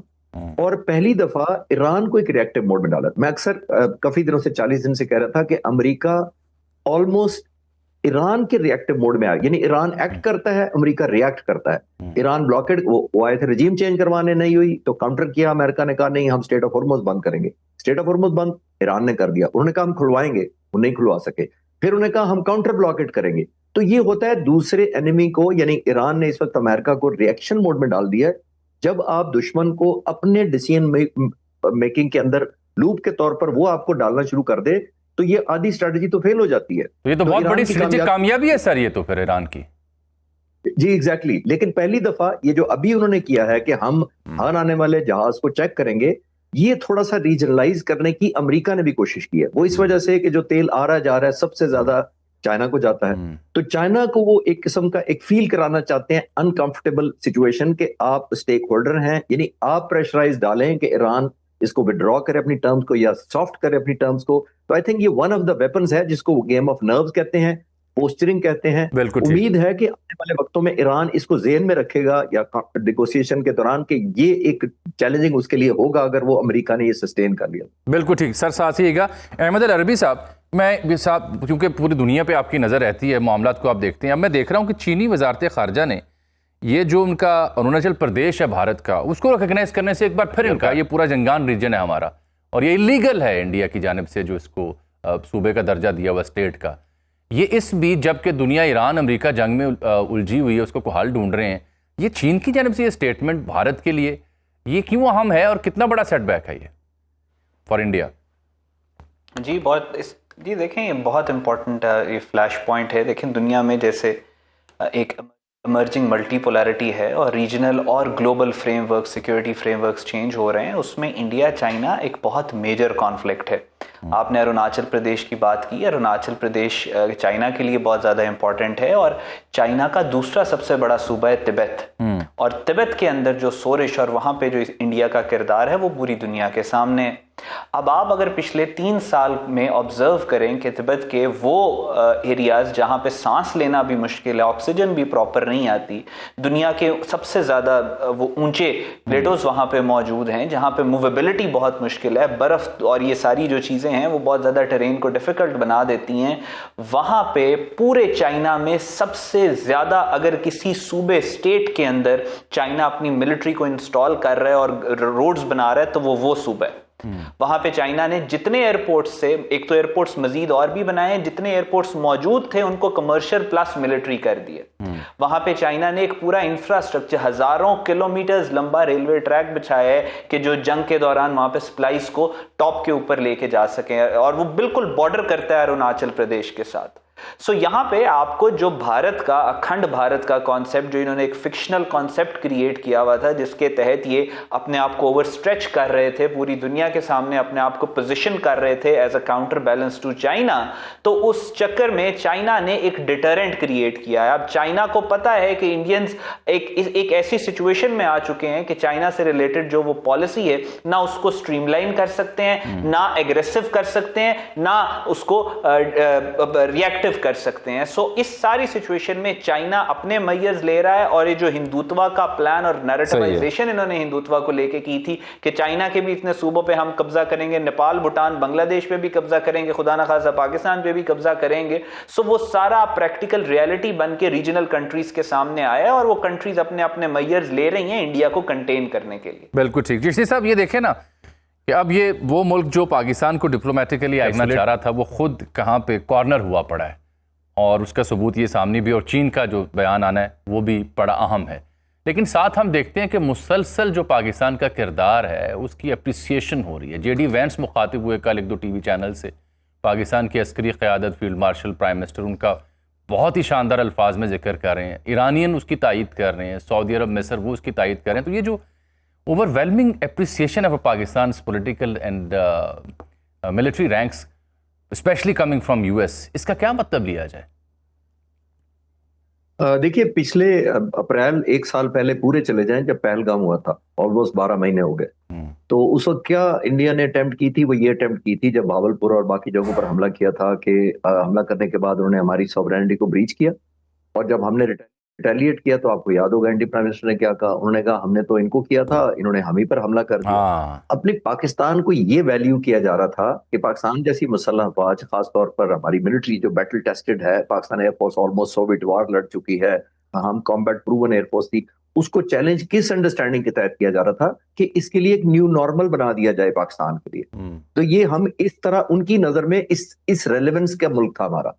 S3: और पहली दफा ईरान को एक रिएक्टिव मोड में डाला। मैं अक्सर काफी दिनों से 40 दिन से कह रहा था कि अमेरिका ऑलमोस्ट ईरान के रिएक्टिव मोड में आ, यानी ईरान एक्ट करता है, अमेरिका रिएक्ट करता है। ईरान ब्लॉकेड वो आए थे रजीम चेंज करवाने, नहीं हुई तो काउंटर किया, अमेरिका ने कहा नहीं हम स्टेट ऑफ हॉर्मुज़ बंद करेंगे, स्टेट ऑफ हॉर्मुज़ बंद ईरान ने कर दिया। उन्होंने कहा हम खुलवाएंगे, वो नहीं खुलवा सके। फिर उन्होंने कहा हम काउंटर ब्लॉकेड करेंगे। तो ये होता है दूसरे एनिमी को, यानी ईरान ने इस वक्त अमेरिका को रिएक्शन मोड में डाल दिया है। जब आप दुश्मन को अपने डिसीजन मेकिंग के अंदर लूप के तौर पर वो आपको डालना शुरू कर दे तो ये आधी स्ट्रेटजी तो फेल हो जाती है।
S1: तो ये तो बहुत बड़ी स्ट्रेटेजिक कामयाबी है सर, ये तो फिर ईरान की।
S3: जी एग्जैक्टली। लेकिन पहली दफा ये जो अभी उन्होंने किया है कि हम हर आने वाले जहाज को चेक करेंगे, ये थोड़ा सा रीजनलाइज करने की अमेरिका ने भी कोशिश की है। वो इस वजह से कि जो तेल आ रहा जा रहा है सबसे ज्यादा चाइना को जाता है, तो चाइना को वो एक किस्म का एक फील कराना चाहते हैं अनकंफर्टेबल सिचुएशन के आप स्टेक होल्डर हैं, यानी आप प्रेशराइज डालें कि ईरान इसको विड्रॉ करे अपनी टर्म्स को या सॉफ्ट करे अपनी टर्म्स को। तो आई थिंक ये वन ऑफ द वेपन्स है जिसको गेम ऑफ नर्व्स कहते हैं, पोस्चरिंग कहते हैं। उम्मीद है कि आने वाले वक्तों में ईरान इसको ज़हन में रखेगा या नेगोशिएशन के दौरान कि ये एक चैलेंजिंग उसके लिए होगा अगर वो अमेरिका ने ये सस्टेन कर लिया।
S1: बिल्कुल ठीक सर, साथ ही अहमद अल अरबी साहब, मैं साहब क्योंकि पूरी दुनिया पे आपकी नज़र रहती है, मामलात को आप देखते हैं। अब मैं देख रहा हूँ कि चीनी वजारत ख़ारजा ने ये जो उनका अरुणाचल प्रदेश है भारत का, उसको रिकग्नाइज करने से एक बार फिर इनका ये पूरा जंगान रीजन है हमारा और ये इलीगल है इंडिया की जानिब से जो इसको सूबे का दर्जा दिया हुआ स्टेट का। ये इस बीच जबकि दुनिया ईरान अमेरिका जंग में उलझी हुई है, उसको को हल ढूंढ रहे हैं, ये चीन की जानिब से ये स्टेटमेंट भारत के लिए ये क्यों अहम है और कितना बड़ा सेटबैक है ये फॉर इंडिया?
S4: जी देखें, ये बहुत इंपॉर्टेंट ये फ्लैश पॉइंट है। देखें दुनिया में जैसे एक इमर्जिंग मल्टीपोलैरिटी है और रीजनल और global framework, security frameworks change हो रहे हैं, उसमें इंडिया चाइना एक बहुत मेजर कॉन्फ्लिक्ट है। आपने अरुणाचल प्रदेश की बात की, अरुणाचल प्रदेश चाइना के लिए बहुत ज़्यादा इंपॉर्टेंट है और चाइना का दूसरा सबसे बड़ा सूबा है तिब्बत, और तिब्बत के अंदर जो सोरिश और वहाँ पे जो इंडिया का किरदार है वो पूरी दुनिया के सामने है। अब आप अगर पिछले 3 साल में ऑब्जर्व करें कि तिब्बत के वो एरियाज जहाँ पे सांस लेना भी मुश्किल है, ऑक्सीजन भी प्रॉपर नहीं आती, दुनिया के सबसे ज़्यादा वो ऊंचे प्लेटोज वहाँ पे मौजूद हैं जहाँ पे मूवेबिलिटी बहुत मुश्किल है, बर्फ़ और ये सारी जो चीज़ें हैं वो बहुत ज़्यादा टेरेन को डिफ़िकल्ट बना देती हैं। वहाँ पे पूरे चाइना में सबसे ज़्यादा अगर किसी सूबे स्टेट के अंदर चाइना अपनी मिलिट्री को इंस्टॉल कर रहा है और रोड्स बना रहा है तो वो सूबा है। वहां पे चाइना ने जितने एयरपोर्ट्स से, एक तो एयरपोर्ट्स मजीद और भी बनाए, जितने एयरपोर्ट्स मौजूद थे उनको कमर्शियल प्लस मिलिट्री कर दिए। वहां पे चाइना ने एक पूरा इंफ्रास्ट्रक्चर, हजारों किलोमीटर लंबा रेलवे ट्रैक बिछाया है कि जो जंग के दौरान वहां पे सप्लाईज को टॉप के ऊपर लेके जा सके, और वो बिल्कुल बॉर्डर करता है अरुणाचल प्रदेश के साथ। सो यहाँ पे आपको जो भारत का, अखंड भारत का कॉन्सेप्ट, जो इन्होंने एक फिक्शनल कॉन्सेप्ट क्रिएट किया हुआ था, जिसके तहत ये अपने आप को ओवर स्ट्रेच कर रहे थे, पूरी दुनिया के सामने अपने आप को पोजीशन कर रहे थे as a counter balance to China, तो उस चक्कर में चाइना ने एक डिटरेंट क्रिएट किया है। अब चाइना को पता है कि इंडियंस एक ऐसी सिचुएशन में आ चुके हैं कि चाइना से रिलेटेड जो वो पॉलिसी है, ना उसको स्ट्रीमलाइन कर सकते हैं, ना एग्रेसिव कर सकते हैं, ना उसको रिएक्टिव कर सकते हैं। सो इस सारी सिचुएशन में चाइना अपने मेजर्स ले रहा है, और ये जो हिंदुत्व का प्लान और नैरेटिवाइजेशन इन्होंने हिंदुत्व को लेके की थी कि चाइना के भी इतने सूबों पे हम कब्जा करेंगे, नेपाल, भूटान, बांग्लादेश पे भी कब्जा करेंगे, खुदा ना खासा पाकिस्तान पे भी कब्जा करेंगे। सो वो सारा प्रैक्टिकल रियलिटी बन के रीजनल कंट्रीज के सामने आया है, और वो कंट्रीज अपने अपने मेजर्स ले रही हैं इंडिया को कंटेन करने के लिए।
S1: बिल्कुल ठीक। जिस साहब ये देखें ना कि अब ये वो मुल्क जो पाकिस्तान को डिप्लोमेटिकली आइसोलेट चाह रहा था, वो खुद कहाँ पे कॉर्नर हुआ पड़ा है, और उसका सबूत ये सामने भी, और चीन का जो बयान आना है वो भी बड़ा अहम है। लेकिन साथ हम देखते हैं कि मुसलसल जो पाकिस्तान का किरदार है उसकी अप्रिसिएशन हो रही है। जेडी वेंस मुखातिब हुए कल एक दो टीवी चैनल से, पाकिस्तान की अस्करी क़यादत, फील्ड मार्शल, प्राइम मिनिस्टर, उनका बहुत ही शानदार अल्फाज में जिक्र कर रहे हैं। ईरानियन उसकी तायद कर रहे हैं, सऊदी अरब, मिस्र, वो उसकी तायद कर रहे हैं। तो ये जो overwhelming appreciation of Pakistan political and military ranks specially coming from US, इसका क्या मतलब लिया जाए?
S3: देखिए, पिछले अप्रैल 1 साल पहले पूरे चले जाएं जब पहलगाम हुआ था, ऑलमोस्ट 12 महीने हो गए। तो उस वक्त क्या इंडिया ने अटेम्प्ट की थी, वो ये अटेम्प्ट की थी जब भावलपुर और बाकी जगहों पर हमला किया था कि हमला करने के बाद उन्होंने हमारी सॉवरेनिटी को ब्रीच किया, और जब हमने रिटेलिएट किया तो आपको याद होगा इंडियन प्राइम मिनिस्टर ने क्या कहा, उन्होंने कहा हमने तो इनको किया था, इन्होंने हम ही पर हमला कर दिया। अपने पाकिस्तान को ये वैल्यू किया जा रहा था कि पाकिस्तान जैसी मुसल्लह अफवाज, खासतौर पर हमारी मिलिट्री जो बैटल टेस्टेड है, पाकिस्तान एयरफोर्स ऑलमोस्ट सोवियत वार लड़ चुकी है, हम कॉम्बैट प्रूवन एयरफोर्स थी, उसको चैलेंज किस अंडरस्टैंडिंग के तहत किया जा रहा था कि इसके लिए एक न्यू नॉर्मल बना दिया जाए पाकिस्तान के लिए। तो ये हम इस तरह उनकी नजर में इस रेलेवेंस का मुल्क था हमारा।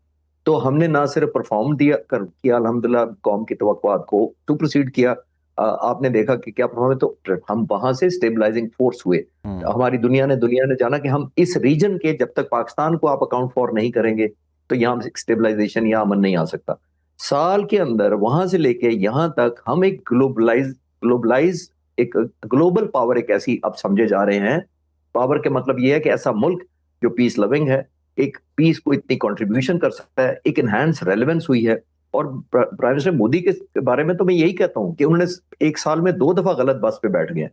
S3: तो हमने ना सिर्फ परफॉर्म किया अल्हम्दुलिल्लाह, कौम की तवक्कुआत को सुपरसीड किया। आपने देखा कि क्या परफॉर्म है, तो हम वहां से स्टेबलाइजिंग फोर्स हुए। हमारी दुनिया ने जाना कि हम इस रीजन के, जब तक पाकिस्तान को आप अकाउंट फॉर नहीं करेंगे तो यहाँ स्टेबलाइजेशन या अमन नहीं आ सकता। साल के अंदर वहां से लेके यहाँ तक हम एक ग्लोबलाइज एक ग्लोबल पावर, एक ऐसी अब समझे जा रहे हैं। पावर के मतलब ये है कि ऐसा मुल्क जो पीस लविंग है, एक पीस को इतनी कंट्रीब्यूशन कर सकता है, एक एनहांस रेलेवेंस हुई है। और प्राइम मिनिस्टर मोदी के बारे में तो मैं यही कहता हूं कि उन्होंने 1 साल में 2 दफा गलत बस पे बैठ गए।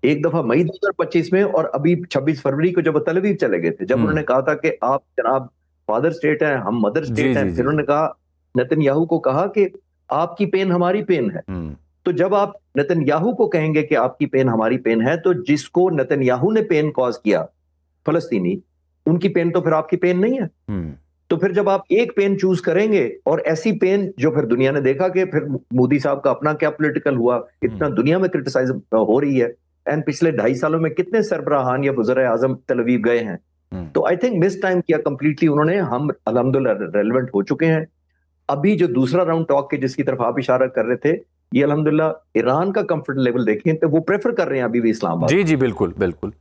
S3: एक दफा मई 2025 में, और अभी 26 फरवरी को जब तल अवीव चले गए थे, जब उन्होंने कहा था कि आप जनाब फादर स्टेट हैं, हम मदर स्टेट हैं। फिर उन्होंने कहा, नेतन्याहू को कहा कि आपकी पेन हमारी पेन है। तो जब आप नेतन्याहू को कहेंगे कि आपकी पेन हमारी पेन है, तो जिसको नेतन्याहू ने पेन कॉज किया, फलस्तीनी, उनकी पेन तो फिर आपकी पेन नहीं है। तो फिर जब आप एक पेन चूज करेंगे, और ऐसी पेन जो फिर दुनिया ने देखा कि फिर मोदी साहब का अपना क्या पॉलिटिकल हुआ, इतना दुनिया में क्रिटिसाइज हो रही है, एंड पिछले 2.5 सालों में कितने सरबराहान या वज़ीर आज़म तल अवीव गए हैं। तो आई थिंक मिस टाइम किया कंप्लीटली उन्होंने। हम अल्हम्दुलिल्लाह रेलेवेंट हो चुके हैं। अभी जो दूसरा राउंड टॉक के जिसकी तरफ आप इशारा कर रहे थे, ये अल्हम्दुलिल्लाह ईरान का कंफर्ट लेवल देखें तो वो प्रेफर कर रहे हैं अभी भी इस्लामाबाद।
S1: जी बिल्कुल बिल्कुल।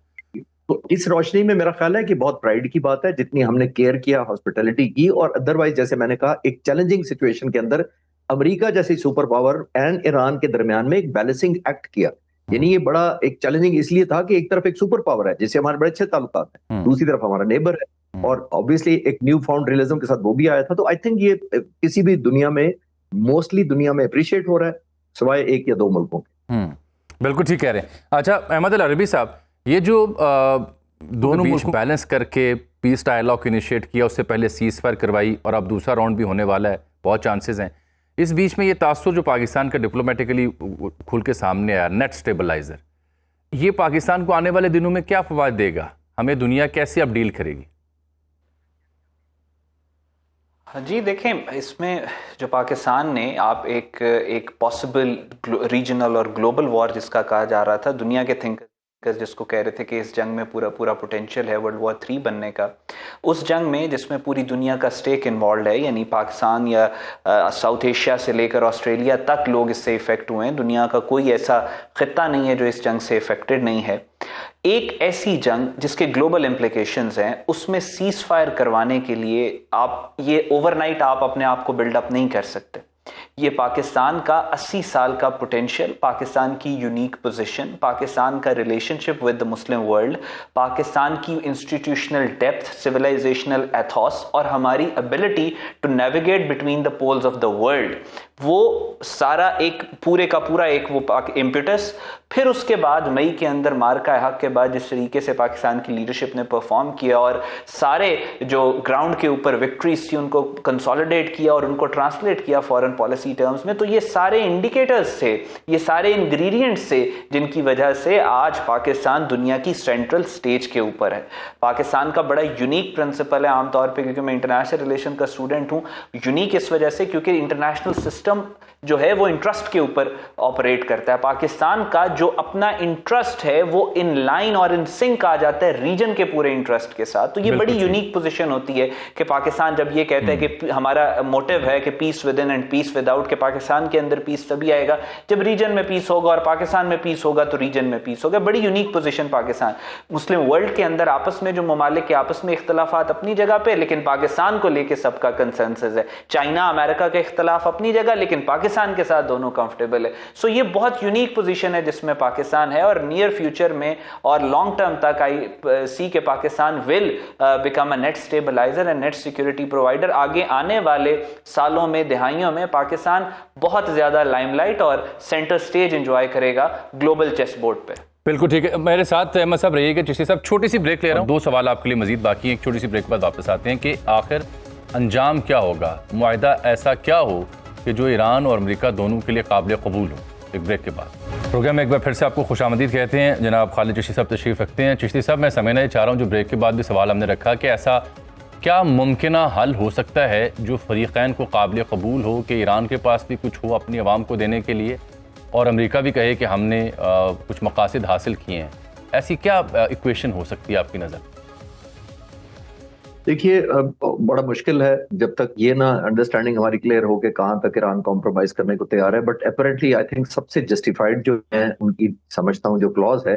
S3: तो इस रोशनी में मेरा ख्याल है कि बहुत प्राइड की बात है, जितनी हमने केयर किया, हॉस्पिटैलिटी की, और अदरवाइज जैसे मैंने कहा, एक चैलेंजिंग सिचुएशन के अंदर अमेरिका जैसी सुपर पावर एंड ईरान के दरमियान में एक बैलेंसिंग एक्ट किया। यानी ये बड़ा एक चैलेंजिंग इसलिए था कि एक तरफ एक सुपर पावर है जिससे हमारे बड़े अच्छे ताल्लुकात हैं, दूसरी तरफ हमारा नेबर है, और ऑब्वियसली एक न्यू फाउंड रियलिज्म के साथ वो भी आया था। तो आई थिंक ये किसी भी दुनिया में, मोस्टली दुनिया में अप्रिशिएट हो रहा है, सिवाय 1 या 2 मुल्कों के।
S1: बिल्कुल ठीक कह रहे हैं। अच्छा अहमद अल अरबी साहब, ये जो दोनों मुल्क बैलेंस करके पीस डायलॉग इनिशिएट किया, उससे पहले सीज फायर करवाई, और अब दूसरा राउंड भी होने वाला है, बहुत चांसेस हैं। इस बीच में ये तासुर जो पाकिस्तान का डिप्लोमेटिकली खुल के सामने आया, नेट स्टेबलाइजर, ये पाकिस्तान को आने वाले दिनों में क्या फवायद देगा? हमें दुनिया कैसे अब डील करेगी?
S4: जी देखें, इसमें जो पाकिस्तान ने आप एक पॉसिबल रीजनल और ग्लोबल वॉर जिसका कहा जा रहा था, दुनिया के थिंकर्स जिसको कह रहे थे कि इस जंग में पूरा पोटेंशियल है वर्ल्ड वॉर 3 बनने का, उस जंग में जिसमें पूरी दुनिया का स्टेक इन्वॉल्व है, यानी पाकिस्तान या साउथ एशिया से लेकर ऑस्ट्रेलिया तक लोग इससे इफेक्ट हुए हैं। दुनिया का कोई ऐसा खित्ता नहीं है जो इस जंग से इफेक्टेड नहीं है। एक ऐसी जंग जिसके ग्लोबल इम्प्लीकेशंस हैं, उसमें सीज फायर करवाने के लिए आप ये ओवरनाइट आप अपने आप को बिल्डअप नहीं कर सकते। ये पाकिस्तान का 80 साल का पोटेंशियल, पाकिस्तान की यूनिक पोजीशन, पाकिस्तान का relationship with the Muslim world, Pakistan की इंस्टीट्यूशनल डेप्थ, सिविलाइजेशनल एथॉस और हमारी ability to navigate between the poles of the world, वो सारा एक पूरे का पूरा एक वो इम्पिटस। फिर उसके बाद मई के अंदर मार्का हक के बाद जिस तरीके से पाकिस्तान की लीडरशिप ने परफॉर्म किया और सारे जो ग्राउंड के ऊपर विक्ट्रीज थी उनको कंसोलिडेट किया और उनको ट्रांसलेट किया फॉरेन पॉलिसी टर्म्स में, तो ये सारे इंडिकेटर्स थे, ये सारे इंग्रेडिएंट्स थे जिनकी वजह से आज पाकिस्तान दुनिया की सेंट्रल स्टेज के ऊपर है। पाकिस्तान का बड़ा यूनिक प्रिंसिपल है, आमतौर पर क्योंकि मैं इंटरनेशनल रिलेशन का स्टूडेंट हूं, यूनिक इस वजह से क्योंकि इंटरनेशनल सिस्टम जो है वो इंटरेस्ट के ऊपर ऑपरेट करता है। पाकिस्तान का जो अपना इंटरेस्ट है वो इन लाइन और इन सिंक आ जाता है रीजन के पूरे इंटरेस्ट के साथ। तो ये बड़ी यूनिक पोजीशन होती है कि पाकिस्तान जब ये कहता है कि हमारा मोटिव है कि peace within and peace without, के पाकिस्तान के अंदर पीस तभी आएगा जब रीजन में पीस होगा और पाकिस्तान में पीस होगा तो रीजन में पीस होगा। बड़ी यूनिक पोजीशन पाकिस्तान। मुस्लिम वर्ल्ड के अंदर आपस में जो ममालिक के आपस में इख्तलाफात अपनी जगह पे, लेकिन पाकिस्तान को लेकर सबका कंसेंसस है। चाइना अमेरिका के इख्तलाफ अपनी जगह, लेकिन पाकिस्तान के साथ दोनों कंफर्टेबल है। सो ये बहुत यूनिक पोजीशन है जिसमें पाकिस्तान है और नियर फ्यूचर में और लॉन्ग टर्म तक आई सी के Pakistan will become a net stabiliser and net security provider. आगे आने वाले सालों में, दिहाइयों में पाकिस्तान बहुत ज्यादा लाइमलाइट और सेंटर स्टेज एंजॉय करेगा ग्लोबल चेस बोर्ड पे।
S1: बिल्कुल ठीक है। मेरे साथ अहमद साहब रहिएगा। चिश्ती साहब, छोटी सी ब्रेक ले रहा हूँ, दो सवाल आपके लिए मजीद बाकी हैं। एक छोटी सी ब्रेक के बाद वापस आते हैं कि आखिर अंजाम क्या होगा, मुआहिदा ऐसा क्या हो कि जो ईरान और अमेरिका दोनों के लिए काबिल कबूल हो। एक ब्रेक के बाद प्रोग्राम में एक बार फिर से आपको खुशामदीद कहते हैं। जनाब खालिद चिश्ती साहब तशरीफ़ रखते हैं। चिश्ती साहब, मैं समझना ये चाह रहा हूँ, जो ब्रेक के बाद भी सवाल हमने रखा कि ऐसा क्या मुमकिना हल हो सकता है जो फ़रीक़ैन को काबिल कबूल हो कि ईरान के पास भी कुछ हो अपनी आवाम को देने के लिए और अमेरिका भी कहे कि हमने कुछ मकासद हासिल किए हैं। ऐसी क्या इक्वेशन हो सकती है आपकी नज़र?
S3: देखिए, बड़ा मुश्किल है जब तक ये ना अंडरस्टैंडिंग हमारी क्लियर हो कि कहाँ तक ईरान कॉम्प्रोमाइज करने को तैयार है। बट अपरेंटली आई थिंक सबसे जस्टिफाइड जो है उनकी समझता हूँ जो क्लॉज है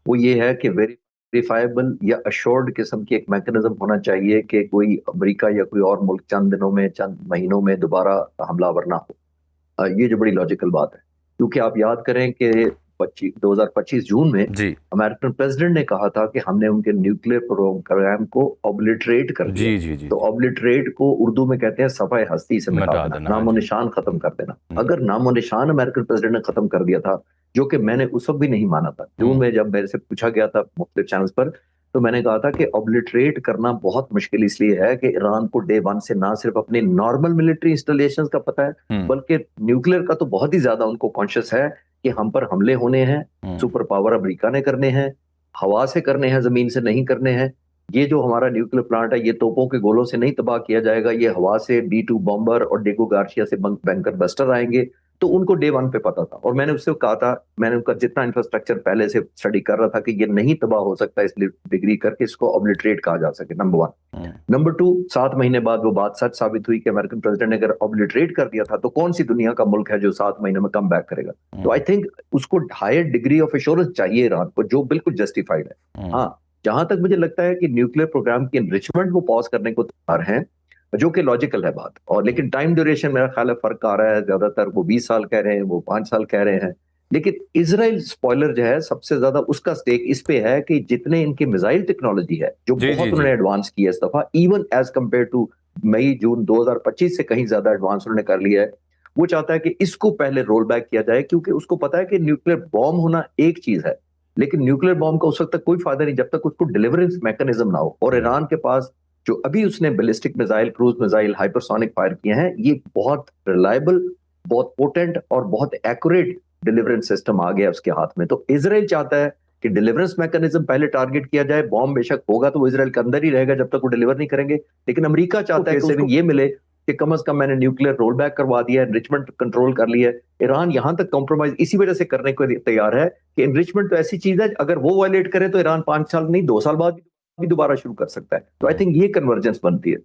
S3: वो ये है कि वेरीफाइबल या अश्योर्ड किस्म की एक मैकेनिज्म होना चाहिए कि कोई अमेरिका या कोई और मुल्क चंद दिनों में, चंद महीनों में दोबारा हमलावर ना हो। ये जो बड़ी लॉजिकल बात है, क्योंकि आप याद करें कि 2025 जून में अमेरिकन प्रेसिडेंट ने कहा था कि हमने उनके न्यूक्लियर प्रोग्राम को ऑब्लिटरेट कर दिया। जी। तो ऑब्लिटरेट को उर्दू में कहते हैं सफाए हस्ती से मिटा देना, नामो निशान खत्म कर देना। अगर नामो निशान अमेरिकन प्रेसिडेंट ने खत्म कर दिया था, जो कि मैंने उस वक्त भी नहीं माना था, जून में जब मेरे से पूछा गया था मुख्तलिफ चैनल्स पर, तो मैंने कहा था कि ऑब्लिटरेट करना बहुत मुश्किल इसलिए है कि ईरान को डे वन से ना सिर्फ अपने नॉर्मल मिलिट्री इंस्टॉलेशंस का पता है, बल्कि न्यूक्लियर का तो बहुत ही ज्यादा उनको कॉन्शियस है कि हम पर हमले होने हैं, सुपर पावर अमेरिका ने करने हैं, हवा से करने हैं, जमीन से नहीं करने हैं। ये जो हमारा न्यूक्लियर प्लांट है, ये तोपों के गोलों से नहीं तबाह किया जाएगा, ये हवा से B-2 बॉम्बर और डेगो गार्शिया से बैंकर बस्टर आएंगे। तो उनको डे वन पे पता था और मैंने उससे कहा था, मैंने उनका जितना इंफ्रास्ट्रक्चर पहले से स्टडी कर रहा था कि ये नहीं तबाह हो सकता इस डिग्री करके इसको ऑब्लिटरेट कहा जा सके, नंबर वन। नंबर टू, 7 महीने बाद वो बात सच साबित हुई कि अमेरिकन प्रेसिडेंट ने अगर ऑब्लिटरेट कर दिया था तो कौन सी दुनिया का मुल्क है जो 7 महीने में कम बैक करेगा। तो आई थिंक उसको हायर डिग्री ऑफ एश्योरेंस चाहिए ईरान को, जो बिल्कुल जस्टिफाइड है। हाँ, जहां तक मुझे लगता है कि न्यूक्लियर प्रोग्राम की एनरिचमेंट वो पॉज करने को तैयार हैं, जो कि लॉजिकल है बात, और लेकिन टाइम ड्यूरेशन मेरा ख्याल है फर्क आ रहा है। ज्यादातर वो 20 साल कह रहे हैं, वो 5 साल कह रहे हैं, लेकिन इजराइल स्पॉइलर जो है सबसे ज्यादा उसका स्टेक इस पे है कि जितने इनकी मिसाइल टेक्नोलॉजी है जो बहुत उन्होंने एडवांस की है इस दफा, इवन एज कंपेयर टू मई जून 2025 से कहीं ज्यादा एडवांस उन्होंने कर लिया है। वो चाहता है कि इसको पहले रोल बैक किया जाए, क्योंकि उसको पता है कि न्यूक्लियर बॉम्ब होना एक चीज है, लेकिन न्यूक्लियर बॉम्ब का उस वक्त तक कोई फायदा नहीं जब तक उसको डिलीवरेंस मैकेनिज्म ना हो। और ईरान के पास जो अभी उसने ballistic missile, cruise missile, hypersonic fire किए हैं, ये बहुत रिलायबल, बहुत पोटेंट और बहुत एक्यूरेट डिलीवरेंस सिस्टम आ गया उसके हाथ में। तो इजराइल चाहता है कि डिलीवरेंस मैकेनिज्म पहले टारगेट किया जाए। बॉम्ब बेशक होगा तो वो इजराइल के अंदर ही रहेगा जब तक वो डिलीवर नहीं करेंगे, लेकिन अमेरिका चाहता है कि उसको ये मिले कि कम अज कम मैंने न्यूक्लियर रोल बैक करवा दिया है, एनरिचमेंट कंट्रोल कर लिया है। ईरान यहां तक कॉम्प्रोमाइज इसी वजह से करने को तैयार है कि एनरिचमेंट तो ऐसी चीज है, अगर वो वायलेट करे तो ईरान 5 साल नहीं 2 साल बाद भी दोबारा शुरू कर सकता है। तो आई थिंक ये कन्वर्जेंस बनती है।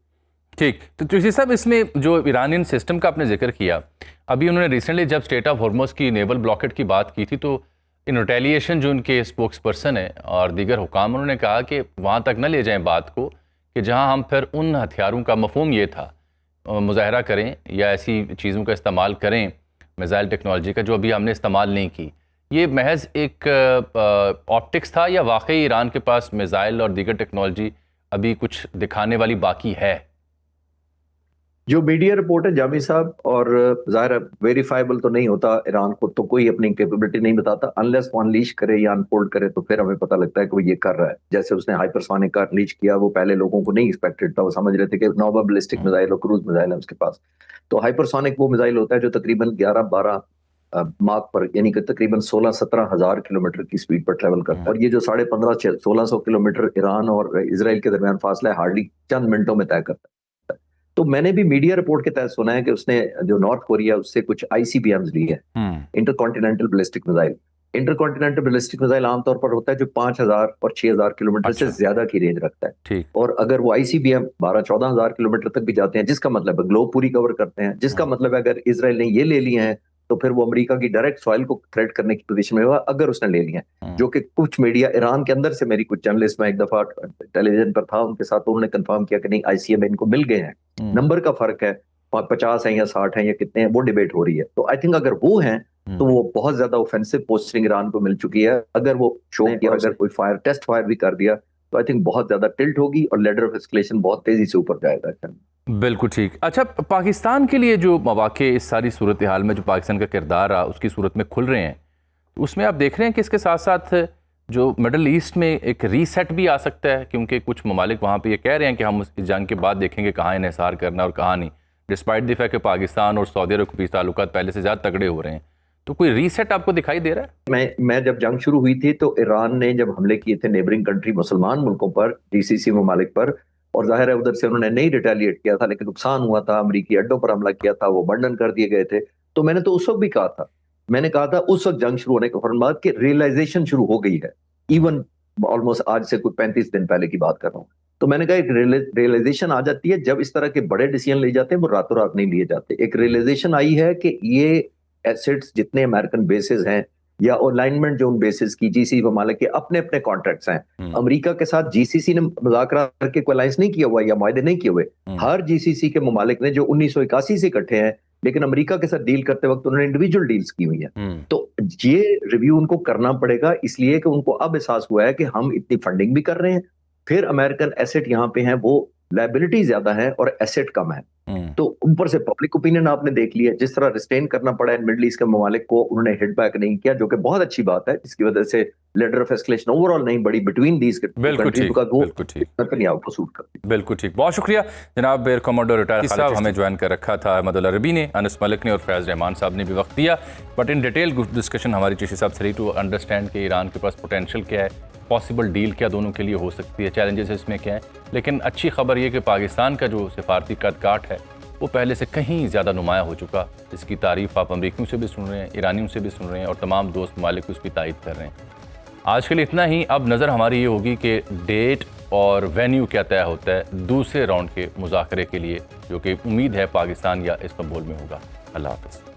S1: ठीक, तो चिश्ती साहब, इसमें जो ईरानियन सिस्टम का आपने जिक्र किया, अभी उन्होंने रिसेंटली जब स्टेट ऑफ हॉर्मुज़ की नेवल ब्लॉकेट की बात की थी, तो इन रिटेलिएशन जो उनके स्पोक्स पर्सन है और दीगर हुकाम, उन्होंने कहा कि वहाँ तक न ले जाएं बात को कि जहाँ हम फिर उन हथियारों का मफहूम ये था मुजाहरा करें या ऐसी चीज़ों का इस्तेमाल करें, मिसाइल टेक्नोलॉजी का, जो अभी हमने इस्तेमाल नहीं की। ये महज एक ऑप्टिक्स था या वाकई ईरान के पास मिसाइल और दीगर टेक्नोलॉजी अभी कुछ दिखाने वाली बाकी है?
S3: जो मीडिया रिपोर्ट है जामी साहब, और जाहिर है वेरीफाइबल तो नहीं होता, ईरान को तो कोई अपनी कैपेबिलिटी नहीं बताता, अनलेस वो अनलीश करे या अनफोल्ड करे तो फिर हमें पता लगता है कि वो ये कर रहा है। जैसे उसने हाइपरसोनिक का अनलीश किया, वो पहले लोगों को नहीं एक्सपेक्टेड था, वो समझ रहे थे कि नोवा बैलिस्टिक मिसाइल और क्रूज मिसाइल है उसके पास। तो हाइपरसोनिक वो मिसाइल होता है जो तकरीबन 11-12 मार्क पर, यानी कि तकरीबन 16-17 हजार किलोमीटर की स्पीड पर ट्रेवल करता है। और ये जो 1500-1600 किलोमीटर ईरान और इसराइल के दरमियान फासला है, हार्डली चंद मिनटों में तय करता है। तो मैंने भी मीडिया रिपोर्ट के तहत सुना है कि उसने जो नॉर्थ कोरिया उससे कुछ आईसीबीएम्स लिए हैं, intercontinental ballistic missile. Intercontinental ballistic missile आमतौर पर होता है जो 5000 और 6000 किलोमीटर से ज्यादा की रेंज रखता है।
S1: ठीक।
S3: और अगर वो आईसीबीएम 12-14 हजार किलोमीटर तक भी जाते हैं, जिसका मतलब है ग्लोब पूरी कवर करते हैं, जिसका मतलब है अगर इसराइल ने ये ले लिए हैं तो फिर वो अमेरिका की डायरेक्ट सॉइल को थ्रेट करने की पोजीशन में होगा अगर उसने ले लिया है। जो कि कुछ मीडिया ईरान के अंदर से, मेरी कुछ जर्नलिस्ट में एक दफा टेलीविजन पर था, उनके साथ उन्होंने कंफर्म किया कि नहीं, आईसीएम इनको मिल गए हैं। नंबर का फर्क है, 50 है या 60 है या कितने हैं, वो डिबेट हो रही है। तो आई थिंक अगर वो हैं तो वो बहुत ज्यादा ऑफेंसिव पोस्टिंग ईरान को मिल चुकी है। अगर वो शो किया, अगर कोई टेस्ट फायर भी कर दिया तो आई थिंक बहुत ज्यादा टिल्ट होगी और लेडर ऑफ एस्केलेशन बहुत तेजी से ऊपर जाएगा।
S1: बिल्कुल ठीक। अच्छा, पाकिस्तान के लिए जो मौके इस सारी सूरत हाल में जो पाकिस्तान का किरदार रहा उसकी सूरत में खुल रहे हैं, उसमें आप देख रहे हैं कि इसके साथ साथ जो मिडल ईस्ट में एक रीसेट भी आ सकता है, क्योंकि कुछ ममालिक वहाँ पे ये कह रहे हैं कि हम इस जंग के बाद देखेंगे कहाँ इन्हिसार करना और कहाँ नहीं, डिस्पाइट द फैक्ट कि पाकिस्तान और सऊदी अरब के बीच ताल्लुकात पहले से ज़्यादा तगड़े हो रहे हैं। तो कोई रीसेट आपको दिखाई दे रहा है?
S3: मैं जब जंग शुरू हुई थी तो ईरान ने जब हमले किए थे नेबरिंग कंट्री मुसलमान मुल्कों पर, जीसीसी ममालिक पर, और जाहिर है उधर से उन्होंने नहीं रिटेलिएट किया था, लेकिन नुकसान हुआ था, अमेरिकी अड्डों पर हमला किया था, वो बंडन कर दिए गए थे। तो मैंने तो उस वक्त भी कहा था, मैंने कहा था उस वक्त जंग शुरू होने के फौरन बाद कि रियलाइजेशन शुरू हो गई है। इवन ऑलमोस्ट आज से कुछ 35 दिन पहले की बात कर रहा हूँ। तो मैंने कहा एक रियलाइजेशन आ जाती है जब इस तरह के बड़े डिसीजन लिए जाते हैं, वो रातों रात नहीं लिए जाते। एक रियलाइजेशन आई है कि ये एसेट्स जितने अमेरिकन बेसिस हैं या अलाइनमेंट जो उन बेसिस की जीसीसी ममालिक के अपने अपने कॉन्ट्रैक्ट्स हैं। अमेरिका के साथ जीसीसी ने मुज़ाकरा करके कोई अलायंस नहीं किया हुआ या मुआहदे नहीं किए हुए। हर जीसीसी के ममालिक ने जो 1981 से इकट्ठे हैं, लेकिन अमेरिका के साथ डील करते वक्त उन्होंने इंडिविजुअल डील्स की हुई है। तो ये रिव्यू उनको करना पड़ेगा, इसलिए कि उनको अब एहसास हुआ है कि हम इतनी फंडिंग भी कर रहे हैं, फिर अमेरिकन एसेट यहाँ पे हैं, वो लायबिलिटी ज्यादा है और एसेट कम है। तो ऊपर से पब्लिक ओपिनियन आपने देख लिया, जिस तरह रिस्ट्रेन करना पड़ा है मिडिल ईस्ट के ममालिक को, उन्होंने हिट बैक नहीं किया, जो कि बहुत अच्छी बात है, जिसकी वजह से लेडर ऑफ एस्केलेशन ओवरऑल नहीं बढ़ी बिटवीन दीज कंट्रीज का, वो नेतन्याहू को सूट करती।
S1: बिल्कुल ठीक, बहुत शुक्रिया जनाब एयर कमांडर रिटायर साहब, हमें ज्वाइन कर रखा था अहमद अल अरबी ने, अनस मलिक ने और फैज़ रहमान साहब ने भी वक्त दिया। बट इन डिटेल डिस्कशन हमारी चीशी साहब से रही टू अंडरस्टैंड कि ईरान के पास पोटेंशियल क्या है, पॉसिबल डील क्या दोनों के लिए हो सकती है, चैलेंजेस इसमें क्या है। लेकिन अच्छी खबर ये कि पाकिस्तान का जो सिफारती कदकाठ है वो पहले से कहीं ज़्यादा नुमाया हो चुका। इसकी तारीफ़ आप अमरीकियों से भी सुन रहे हैं, ईरानियों से भी सुन रहे हैं और तमाम दोस्त ममालिक उसकी तारीफ़ कर रहे हैं। आज के लिए इतना ही। अब नज़र हमारी ये होगी कि डेट और वेन्यू क्या तय होता है दूसरे राउंड के मुज़ाकरे के लिए, जो कि उम्मीद है पाकिस्तान या इस्तांबुल में होगा। अल्लाह हाफ़िज़।